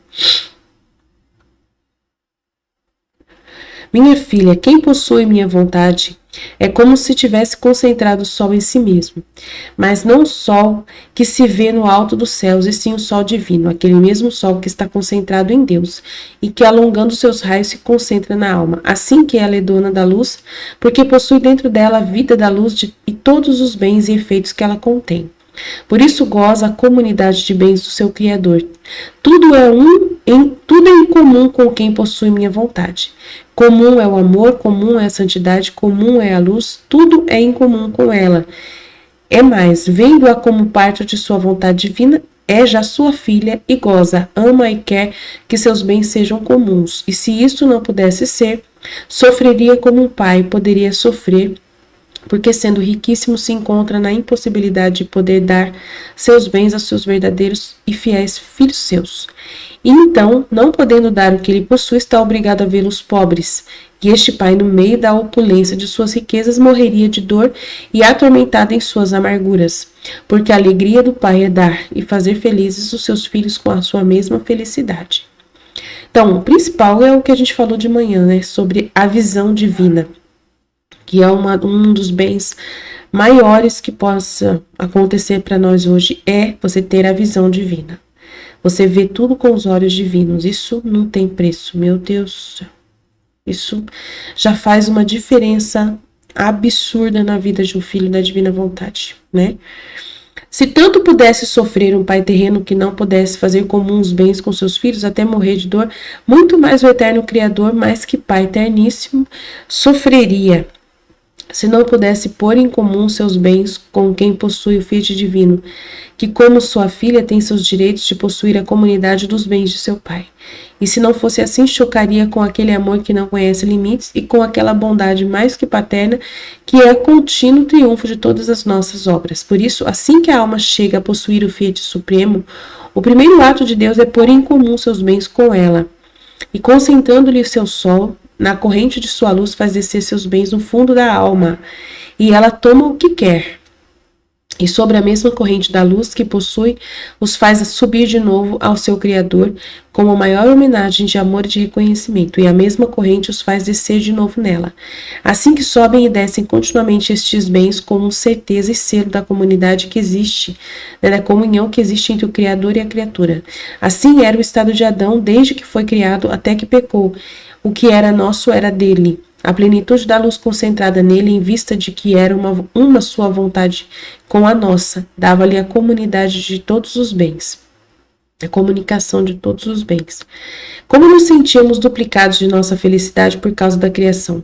Minha filha, quem possui minha vontade é como se tivesse concentrado o sol em si mesmo, mas não o sol que se vê no alto dos céus, e sim o sol divino, aquele mesmo sol que está concentrado em Deus, e que alongando seus raios se concentra na alma, assim que ela é dona da luz, porque possui dentro dela a vida da luz e todos os bens e efeitos que ela contém. Por isso goza a comunidade de bens do seu Criador. Tudo é em comum com quem possui minha vontade. Comum é o amor, comum é a santidade, comum é a luz, tudo é em comum com ela. É mais, vendo-a como parte de sua vontade divina, é já sua filha e goza, ama e quer que seus bens sejam comuns. E se isso não pudesse ser, sofreria como um pai poderia sofrer, porque sendo riquíssimo se encontra na impossibilidade de poder dar seus bens aos seus verdadeiros e fiéis filhos seus. E então, não podendo dar o que ele possui, está obrigado a vê-los pobres. E este pai, no meio da opulência de suas riquezas, morreria de dor e atormentado em suas amarguras, porque a alegria do pai é dar e fazer felizes os seus filhos com a sua mesma felicidade. Então, o principal é o que a gente falou de manhã, né, sobre a visão divina, que é um dos bens maiores que possa acontecer para nós hoje, é você ter a visão divina. Você vê tudo com os olhos divinos. Isso não tem preço, meu Deus do céu. Isso já faz uma diferença absurda na vida de um filho da divina vontade, né? Se tanto pudesse sofrer um pai terreno que não pudesse fazer comuns bens com seus filhos até morrer de dor, muito mais o eterno Criador, mais que Pai eterníssimo, sofreria se não pudesse pôr em comum seus bens com quem possui o Fiat divino, que como sua filha tem seus direitos de possuir a comunidade dos bens de seu pai. E se não fosse assim, chocaria com aquele amor que não conhece limites e com aquela bondade mais que paterna, que é contínuo triunfo de todas as nossas obras. Por isso, assim que a alma chega a possuir o Fiat supremo, o primeiro ato de Deus é pôr em comum seus bens com ela, e concentrando-lhe o seu sol, na corrente de sua luz faz descer seus bens no fundo da alma, e ela toma o que quer. E sobre a mesma corrente da luz que possui, os faz subir de novo ao seu Criador, como a maior homenagem de amor e de reconhecimento, e a mesma corrente os faz descer de novo nela. Assim que sobem e descem continuamente estes bens, como certeza e selo da comunidade que existe, né, da comunhão que existe entre o Criador e a criatura. Assim era o estado de Adão, desde que foi criado até que pecou. O que era nosso era dele. A plenitude da luz concentrada nele, em vista de que era uma sua vontade com a nossa, dava-lhe a comunidade de todos os bens, a comunicação de todos os bens. Como nos sentíamos duplicados de nossa felicidade por causa da criação?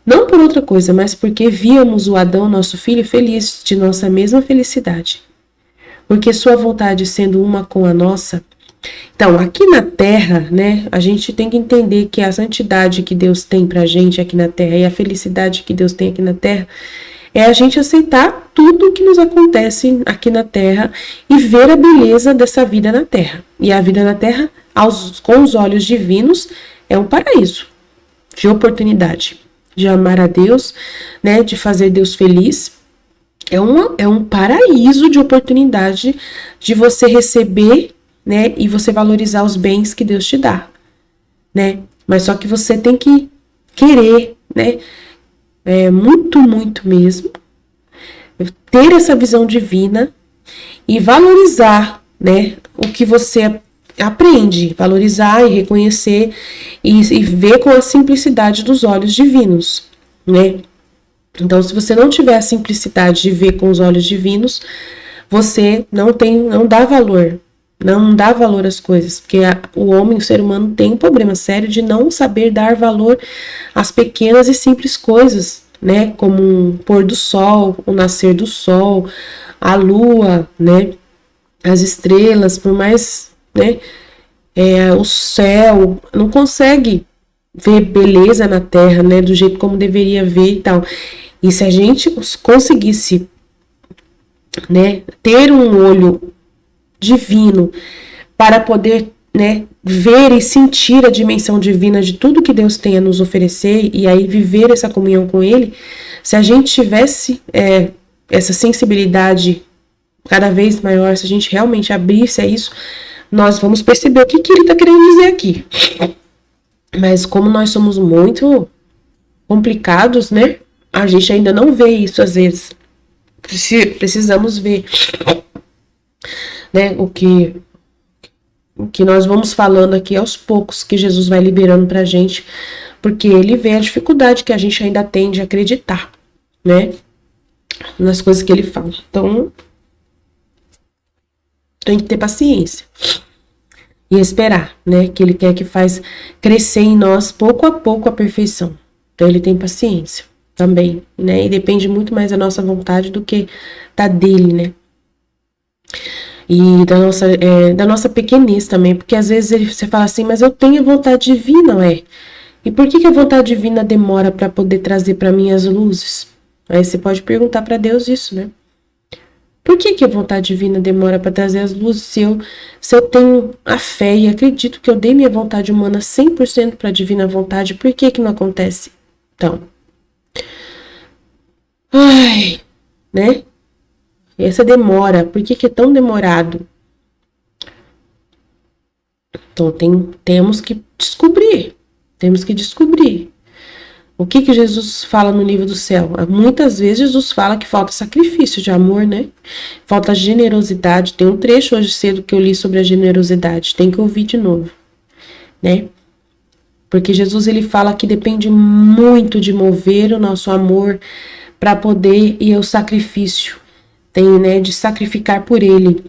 Não por outra coisa, mas porque víamos o Adão, nosso filho, feliz de nossa mesma felicidade. Porque sua vontade sendo uma com a nossa. Então, aqui na Terra, né, a gente tem que entender que a santidade que Deus tem pra gente aqui na Terra e a felicidade que Deus tem aqui na Terra é a gente aceitar tudo que nos acontece aqui na Terra e ver a beleza dessa vida na Terra. E a vida na Terra, com os olhos divinos, é um paraíso de oportunidade, de amar a Deus, né, de fazer Deus feliz. É um paraíso de oportunidade de você receber, né, e você valorizar os bens que Deus te dá, né? Mas só que você tem que querer, né, muito, muito mesmo, ter essa visão divina e valorizar, né, o que você aprende, valorizar e reconhecer e ver com a simplicidade dos olhos divinos, né? Então, se você não tiver a simplicidade de ver com os olhos divinos, você não dá valor às coisas, porque o homem, o ser humano, tem um problema sério de não saber dar valor às pequenas e simples coisas, né? Como um pôr do sol, o nascer do sol, a lua, né? As estrelas, por mais, né? O céu, não consegue ver beleza na terra, né? Do jeito como deveria ver e tal. E se a gente conseguisse, né, ter um olho divino para poder, né, ver e sentir a dimensão divina de tudo que Deus tem a nos oferecer e aí viver essa comunhão com Ele, se a gente tivesse essa sensibilidade cada vez maior, se a gente realmente abrisse a isso, nós vamos perceber o que Ele está querendo dizer aqui. Mas como nós somos muito complicados, né, a gente ainda não vê isso às vezes. Precisamos ver, né, o que nós vamos falando aqui aos poucos, que Jesus vai liberando pra gente, porque Ele vê a dificuldade que a gente ainda tem de acreditar, né, nas coisas que Ele fala. Então, tem que ter paciência e esperar, né, que Ele quer que faz crescer em nós pouco a pouco a perfeição. Então, Ele tem paciência também, né, e depende muito mais da nossa vontade do que da dele, né, e da nossa pequenez também, porque às vezes você fala assim, mas eu tenho a vontade divina, e por que a vontade divina demora para poder trazer para mim as luzes? Aí você pode perguntar para Deus isso, né, por que a vontade divina demora para trazer as luzes se eu tenho a fé e acredito que eu dei minha vontade humana 100% para a divina vontade, por que não acontece? Então, né? Essa demora, por que é tão demorado? Então temos que descobrir o que Jesus fala no livro do céu. Muitas vezes Jesus fala que falta sacrifício de amor, né? Falta generosidade. Tem um trecho hoje cedo que eu li sobre a generosidade, tem que ouvir de novo, né? Porque Jesus, ele fala que depende muito de mover o nosso amor para poder ir ao sacrifício, tem, né, de sacrificar por Ele.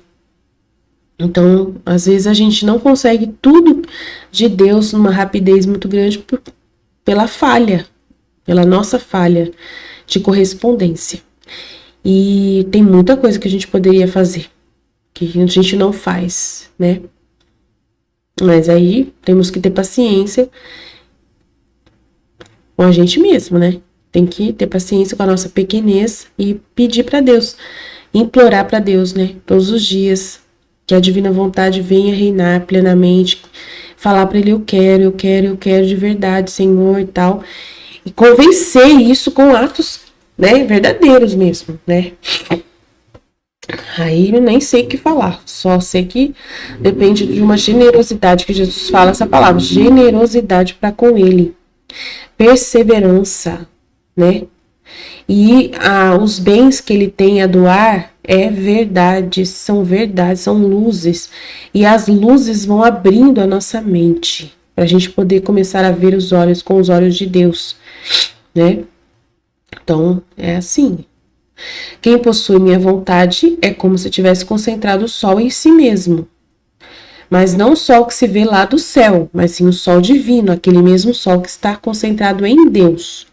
Então, às vezes a gente não consegue tudo de Deus numa rapidez muito grande pela nossa falha de correspondência. E tem muita coisa que a gente poderia fazer, que a gente não faz, né? Mas aí temos que ter paciência com a gente mesmo, né? Tem que ter paciência com a nossa pequenez e pedir para Deus, implorar para Deus, né? Todos os dias, que a divina vontade venha reinar plenamente, falar para Ele, eu quero de verdade, Senhor, e tal. E convencer isso com atos, né, verdadeiros mesmo, né? Aí eu nem sei o que falar, só sei que depende de uma generosidade, que Jesus fala essa palavra, generosidade para com Ele, perseverança, né? E os bens que Ele tem a doar são verdades, são luzes, e as luzes vão abrindo a nossa mente, para a gente poder começar a ver os olhos com os olhos de Deus, né? Então, é assim. Quem possui minha vontade é como se tivesse concentrado o sol em si mesmo. Mas não o sol que se vê lá do céu, mas sim o sol divino, aquele mesmo sol que está concentrado em Deus.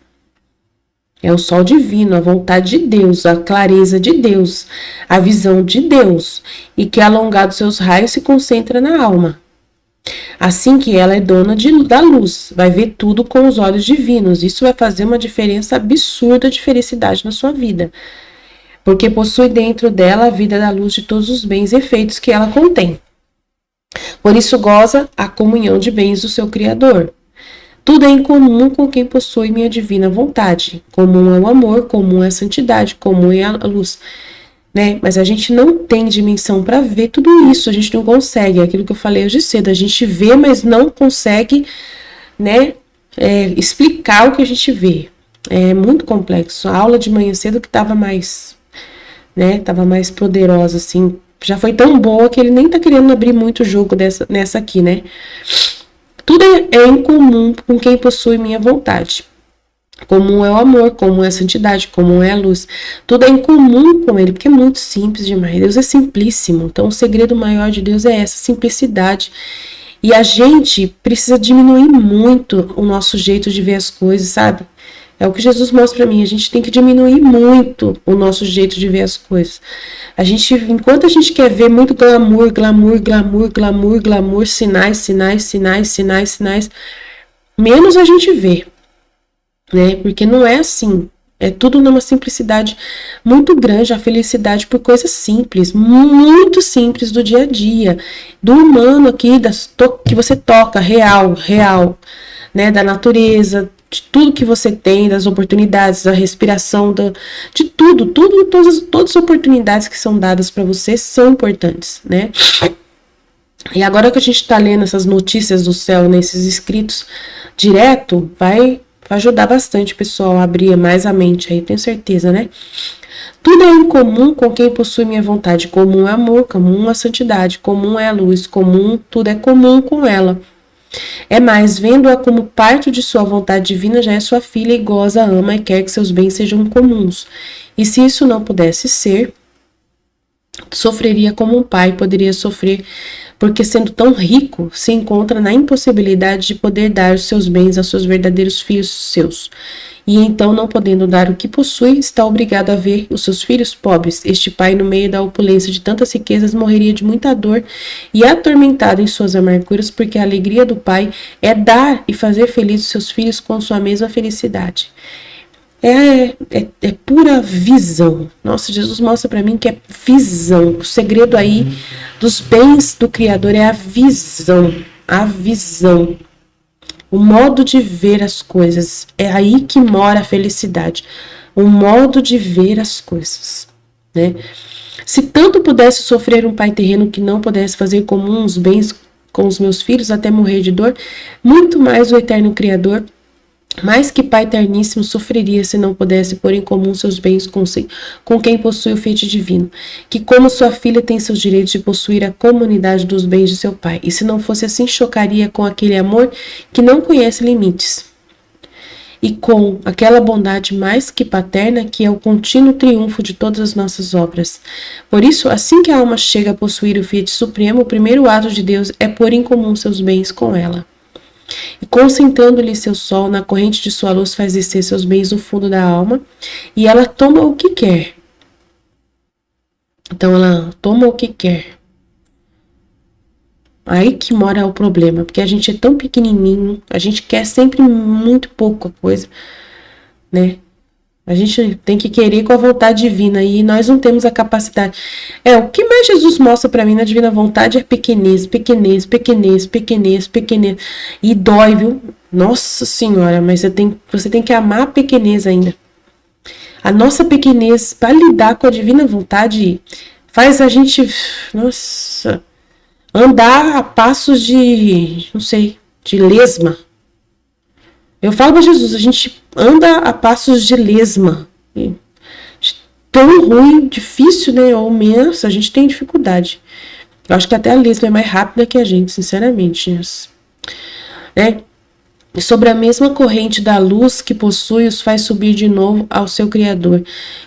É o sol divino, a vontade de Deus, a clareza de Deus, a visão de Deus, e que alongado seus raios se concentra na alma. Assim que ela é dona da luz, vai ver tudo com os olhos divinos. Isso vai fazer uma diferença absurda de felicidade na sua vida, porque possui dentro dela a vida da luz de todos os bens e efeitos que ela contém. Por isso goza a comunhão de bens do seu Criador. Tudo é em comum com quem possui minha divina vontade. Comum é o amor, comum é a santidade, comum é a luz. Né? Mas a gente não tem dimensão para ver tudo isso, a gente não consegue, é aquilo que eu falei hoje cedo, a gente vê, mas não consegue, né, explicar o que a gente vê. É muito complexo. A aula de manhã cedo que estava mais, né, tava mais poderosa, assim, já foi tão boa que ele nem tá querendo abrir muito o jogo nessa aqui, né? Tudo é em comum com quem possui minha vontade. Comum é o amor, comum é a santidade, comum é a luz. Tudo é em comum com ele, porque é muito simples demais. Deus é simplíssimo. Então, o segredo maior de Deus é essa simplicidade. E a gente precisa diminuir muito o nosso jeito de ver as coisas, sabe? É o que Jesus mostra para mim. A gente tem que diminuir muito o nosso jeito de ver as coisas. A gente, enquanto a gente quer ver muito glamour, glamour, glamour, glamour, glamour, sinais, sinais, sinais, sinais, sinais, menos a gente vê. Né? Porque não é assim. É tudo numa simplicidade muito grande, a felicidade por coisas simples, muito simples do dia a dia, do humano aqui, que você toca, real, né? Da natureza, de tudo que você tem, das oportunidades, da respiração, de tudo, todas as oportunidades que são dadas para você são importantes, né? E agora que a gente está lendo essas notícias do céu nesses escritos direto, vai ajudar bastante, pessoal, a abrir mais a mente aí, tenho certeza, né? Tudo é em comum com quem possui minha vontade. Comum é amor, comum é a santidade, comum é a luz, comum, tudo é comum com ela. É mais, vendo-a como parte de sua vontade divina, já é sua filha e goza, ama e quer que seus bens sejam comuns. E se isso não pudesse ser, sofreria como um pai poderia sofrer, porque sendo tão rico, se encontra na impossibilidade de poder dar os seus bens aos seus verdadeiros filhos seus. E então, não podendo dar o que possui, está obrigado a ver os seus filhos pobres. Este pai, no meio da opulência de tantas riquezas, morreria de muita dor e atormentado em suas amarguras, porque a alegria do pai é dar e fazer felizes os seus filhos com sua mesma felicidade. É pura visão. Nossa, Jesus mostra para mim que é visão. O segredo aí dos bens do Criador é a visão. A visão. O modo de ver as coisas. É aí que mora a felicidade. O modo de ver as coisas. Né? Se tanto pudesse sofrer um pai terreno que não pudesse fazer comum os bens com os meus filhos até morrer de dor, muito mais o eterno Criador, mais que Pai Eterníssimo, sofreria se não pudesse pôr em comum seus bens com quem possui o feito divino, que como sua filha tem seus direitos de possuir a comunidade dos bens de seu pai, e se não fosse assim, chocaria com aquele amor que não conhece limites, e com aquela bondade mais que paterna que é o contínuo triunfo de todas as nossas obras. Por isso, assim que a alma chega a possuir o Fiat Supremo, o primeiro ato de Deus é pôr em comum seus bens com ela. E concentrando-lhe seu sol na corrente de sua luz, faz descer seus bens no fundo da alma, e ela toma o que quer. Então ela toma o que quer. Aí que mora o problema, porque a gente é tão pequenininho, a gente quer sempre muito pouca coisa, né? A gente tem que querer com a vontade divina e nós não temos a capacidade. O que mais Jesus mostra para mim na divina vontade é pequenez, pequenez, pequenez, pequenez, pequenez. E dói, viu? Nossa Senhora, mas você tem que amar a pequenez ainda. A nossa pequenez para lidar com a divina vontade faz a gente, nossa, andar a passos de, não sei, de lesma. Eu falo para Jesus, a gente anda a passos de lesma. Tão ruim, difícil, né? Ou menos, a gente tem dificuldade. Eu acho que até a lesma é mais rápida que a gente, sinceramente. Né? E sobre a mesma corrente da luz que possui, os faz subir de novo ao seu Criador,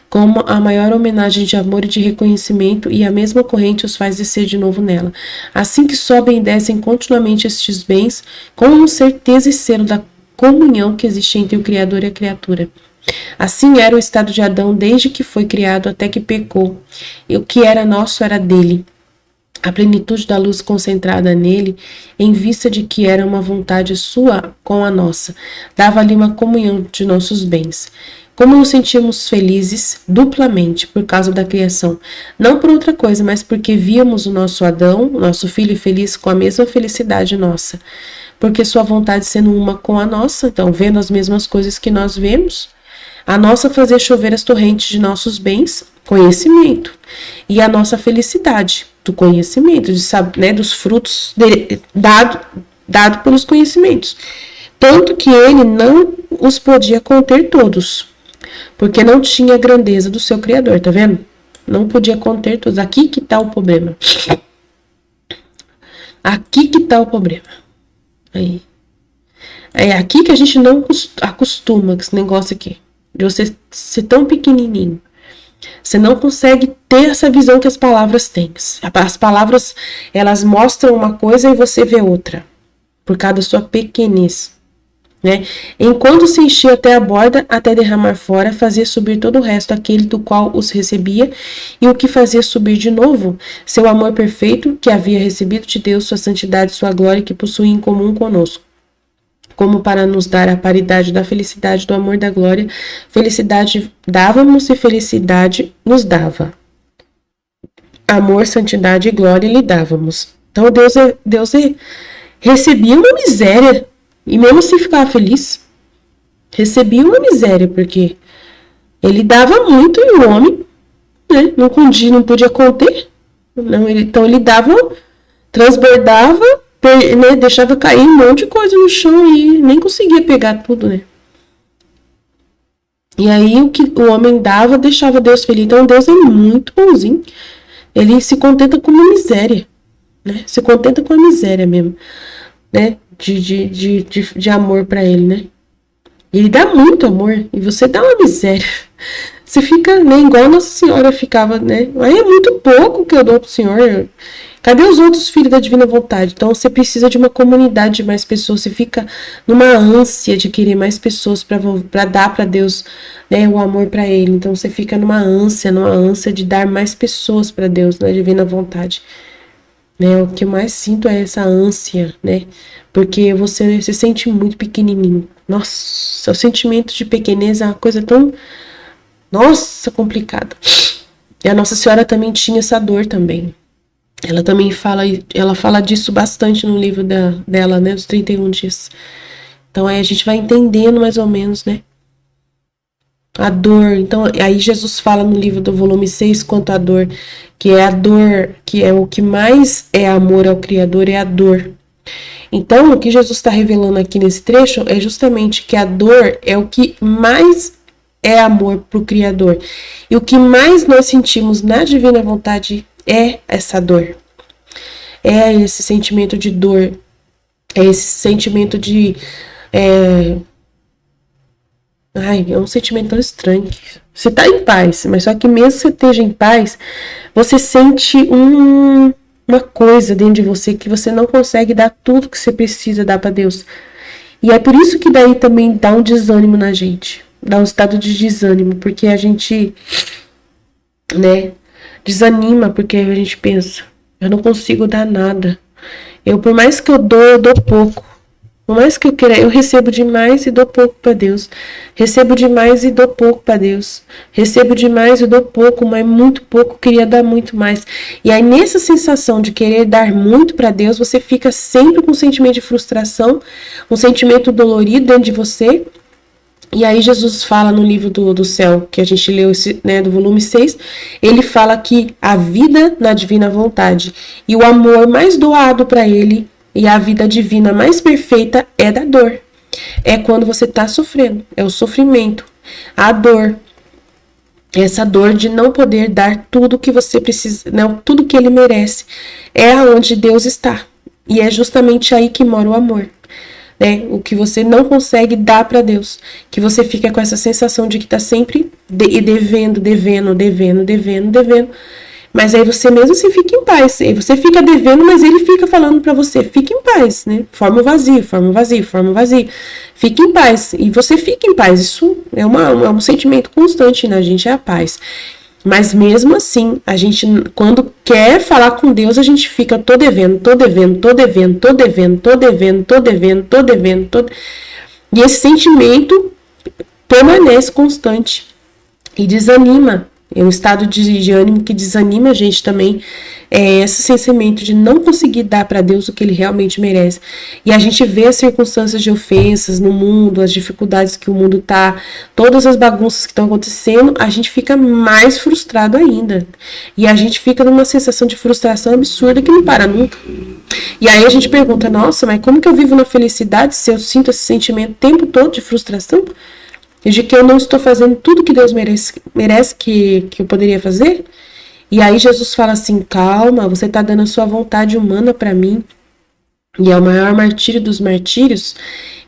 como a maior homenagem de amor e de reconhecimento, e a mesma corrente os faz descer de novo nela. Assim que sobem e descem continuamente estes bens, com certeza e selo da comunhão que existe entre o Criador e a criatura. Assim era o estado de Adão desde que foi criado até que pecou. E o que era nosso era dele. A plenitude da luz concentrada nele, em vista de que era uma vontade sua com a nossa, dava-lhe uma comunhão de nossos bens. Como nos sentíamos felizes duplamente por causa da criação, não por outra coisa, mas porque víamos o nosso Adão, nosso filho feliz com a mesma felicidade nossa. porque sua vontade sendo uma com a nossa, então vendo as mesmas coisas que nós vemos, a nossa fazer chover as torrentes de nossos bens, conhecimento, e a nossa felicidade, do conhecimento, né, dos frutos dado pelos conhecimentos. Tanto que ele não os podia conter todos, porque não tinha a grandeza do seu Criador, tá vendo? Não podia conter todos. Aqui que tá o problema. Aqui que tá o problema. Aí. É aqui que a gente não acostuma com esse negócio aqui. De você ser tão pequenininho. Você não consegue ter essa visão que as palavras têm. As palavras, elas mostram uma coisa e você vê outra. Por causa da sua pequenez. Né? Enquanto se enchia até a borda, até derramar fora, fazia subir todo o resto, aquele do qual os recebia, e o que fazia subir de novo? Seu amor perfeito, que havia recebido de Deus, sua santidade, sua glória, que possuía em comum conosco. Como para nos dar a paridade da felicidade, do amor, da glória, felicidade dávamos e felicidade nos dava. Amor, santidade e glória lhe dávamos. Então Deus recebia uma miséria. E mesmo assim ficava feliz. Recebia uma miséria, porque ele dava muito e o homem, né, não podia conter. Então ele dava, transbordava, né, deixava cair um monte de coisa no chão e nem conseguia pegar tudo, né? E aí o que o homem dava deixava Deus feliz. Então Deus é muito bonzinho. Ele se contenta com uma miséria, né? Se contenta com a miséria mesmo, né? De amor para ele, né? Ele dá muito amor e você dá uma miséria. Você fica, né, igual a Nossa Senhora ficava, né? Aí é muito pouco que eu dou pro Senhor. Cadê os outros filhos da divina vontade? Então você precisa de uma comunidade de mais pessoas. Você fica numa ânsia de querer mais pessoas para dar para Deus, né, o amor para ele. Então você fica numa ânsia de dar mais pessoas para Deus, na divina vontade. Né, o que eu mais sinto é essa ânsia, né? Porque você se sente muito pequenininho. Nossa, o sentimento de pequenez é uma coisa tão, nossa, complicada. E a Nossa Senhora também tinha essa dor também. Ela também fala disso bastante no livro dela, né? Dos 31 dias. Então aí a gente vai entendendo mais ou menos, né? A dor. Então aí Jesus fala no livro do volume 6 quanto à dor, que é a dor, que é o que mais é amor ao Criador, é a dor. Então, o que Jesus está revelando aqui nesse trecho é justamente que a dor é o que mais é amor para o Criador. E o que mais nós sentimos na divina vontade é essa dor. É esse sentimento de dor. É esse sentimento de... é um sentimento tão estranho. Você está em paz, mas só que mesmo que você esteja em paz, você sente uma coisa dentro de você que você não consegue dar tudo que você precisa dar para Deus. E é por isso que daí também dá um desânimo na gente. Dá um estado de desânimo, porque a gente, né, desanima, porque a gente pensa, eu não consigo dar nada. Por mais que eu dou pouco. Por mais que eu queira, eu recebo demais e dou pouco para Deus. Recebo demais e dou pouco para Deus. Recebo demais e dou pouco, mas muito pouco, queria dar muito mais. E aí nessa sensação de querer dar muito para Deus, você fica sempre com um sentimento de frustração, um sentimento dolorido dentro de você. E aí Jesus fala no livro do céu, que a gente leu, né, do volume 6, ele fala que a vida na divina vontade e o amor mais doado para ele e a vida divina mais perfeita é da dor. É quando você está sofrendo, é o sofrimento, a dor. Essa dor de não poder dar tudo que você precisa, não, tudo que ele merece. É onde Deus está. E é justamente aí que mora o amor. Né? O que você não consegue dar para Deus. Que você fica com essa sensação de que está sempre devendo. Mas aí você mesmo se fica em paz. Aí você fica devendo, mas ele fica falando para você, fica em paz, né? Forma o vazio. Fique em paz. E você fica em paz. Isso é um sentimento constante na gente, é a paz. Mas mesmo assim, a gente, quando quer falar com Deus, a gente fica, tô devendo. E esse sentimento permanece constante. E desanima. É um estado de ânimo que desanima a gente também. É esse sentimento de não conseguir dar para Deus o que Ele realmente merece. E a gente vê as circunstâncias de ofensas no mundo, as dificuldades que o mundo tá, todas as bagunças que estão acontecendo, a gente fica mais frustrado ainda. E a gente fica numa sensação de frustração absurda que não para nunca. E aí a gente pergunta, nossa, mas como que eu vivo na felicidade se eu sinto esse sentimento o tempo todo de frustração? E de que eu não estou fazendo tudo que Deus merece que eu poderia fazer? E aí Jesus fala assim, calma, você está dando a sua vontade humana para mim. E é o maior martírio dos martírios.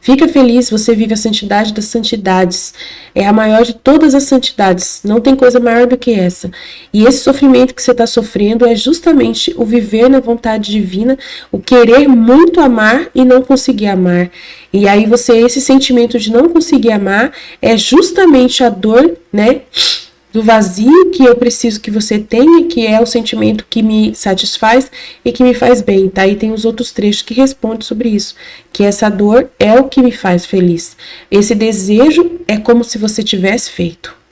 Fica feliz, você vive a santidade das santidades. É a maior de todas as santidades. Não tem coisa maior do que essa. E esse sofrimento que você está sofrendo é justamente o viver na vontade divina, o querer muito amar e não conseguir amar. E aí esse sentimento de não conseguir amar é justamente a dor, né? Do vazio que eu preciso que você tenha, que é o sentimento que me satisfaz e que me faz bem, tá? E tem os outros trechos que respondem sobre isso, que essa dor é o que me faz feliz. Esse desejo é como se você tivesse feito.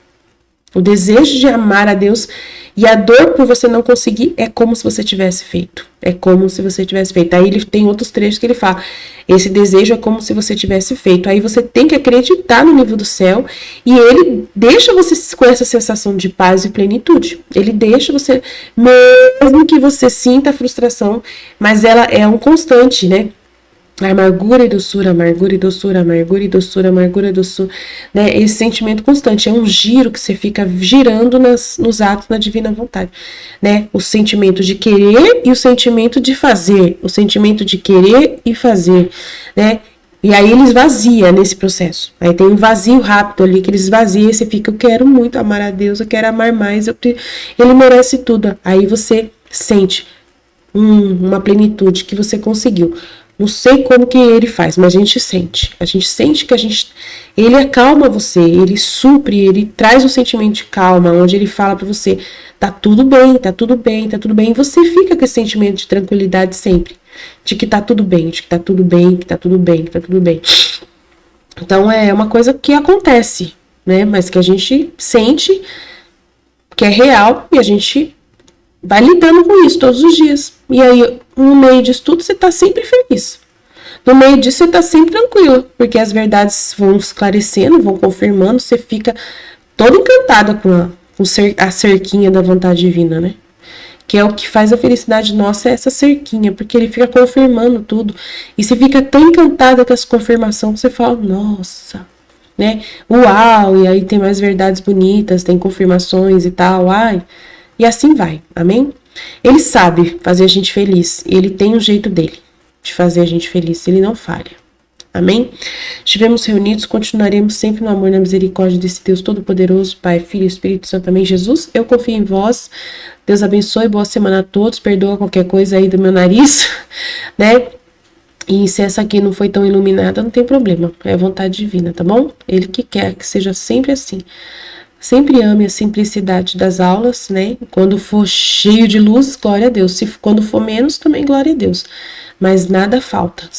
O desejo de amar a Deus e a dor por você não conseguir é como se você tivesse feito. É como se você tivesse feito. Aí ele tem outros trechos que ele fala, esse desejo é como se você tivesse feito. Aí você tem que acreditar no nível do céu e ele deixa você com essa sensação de paz e plenitude. Ele deixa você, mesmo que você sinta a frustração, mas ela é um constante, né? Amargura e doçura, amargura e doçura, amargura e doçura, amargura e doçura, né? Esse sentimento constante, é um giro que você fica girando nos atos da divina vontade, né? O sentimento de querer e o sentimento de fazer, o sentimento de querer e fazer, né? E aí ele esvazia nesse processo. Aí tem um vazio rápido ali que ele esvazia e você fica, eu quero muito amar a Deus, eu quero amar mais, ele merece tudo. Aí você sente uma plenitude que você conseguiu. Não sei como que ele faz, mas a gente sente. A gente sente que ele acalma você, ele supre, ele traz um sentimento de calma, onde ele fala pra você, tá tudo bem, tá tudo bem, tá tudo bem. E você fica com esse sentimento de tranquilidade sempre, de que tá tudo bem, de que tá tudo bem, que tá tudo bem, que tá tudo bem. Então é uma coisa que acontece, né? Mas que a gente sente que é real e a gente vai lidando com isso todos os dias. E aí, no meio disso tudo, você tá sempre feliz. No meio disso, você tá sempre tranquilo, porque as verdades vão esclarecendo, vão confirmando, você fica toda encantada com a cerquinha da vontade divina, né? Que é o que faz a felicidade nossa, é essa cerquinha, porque ele fica confirmando tudo. E você fica tão encantada com essa confirmação que você fala, nossa, né? Uau! E aí tem mais verdades bonitas, tem confirmações e tal, ai. E assim vai, amém? Ele sabe fazer a gente feliz, ele tem um jeito dele de fazer a gente feliz, ele não falha, amém? Estivemos reunidos, continuaremos sempre no amor e na misericórdia desse Deus Todo-Poderoso, Pai, Filho e Espírito Santo, amém? Jesus, eu confio em vós, Deus abençoe, boa semana a todos, perdoa qualquer coisa aí do meu nariz, né? E se essa aqui não foi tão iluminada, não tem problema, é a vontade divina, tá bom? Ele que quer que seja sempre assim. Sempre ame a simplicidade das aulas, né? Quando for cheio de luz, glória a Deus. Quando for menos, também glória a Deus. Mas nada falta.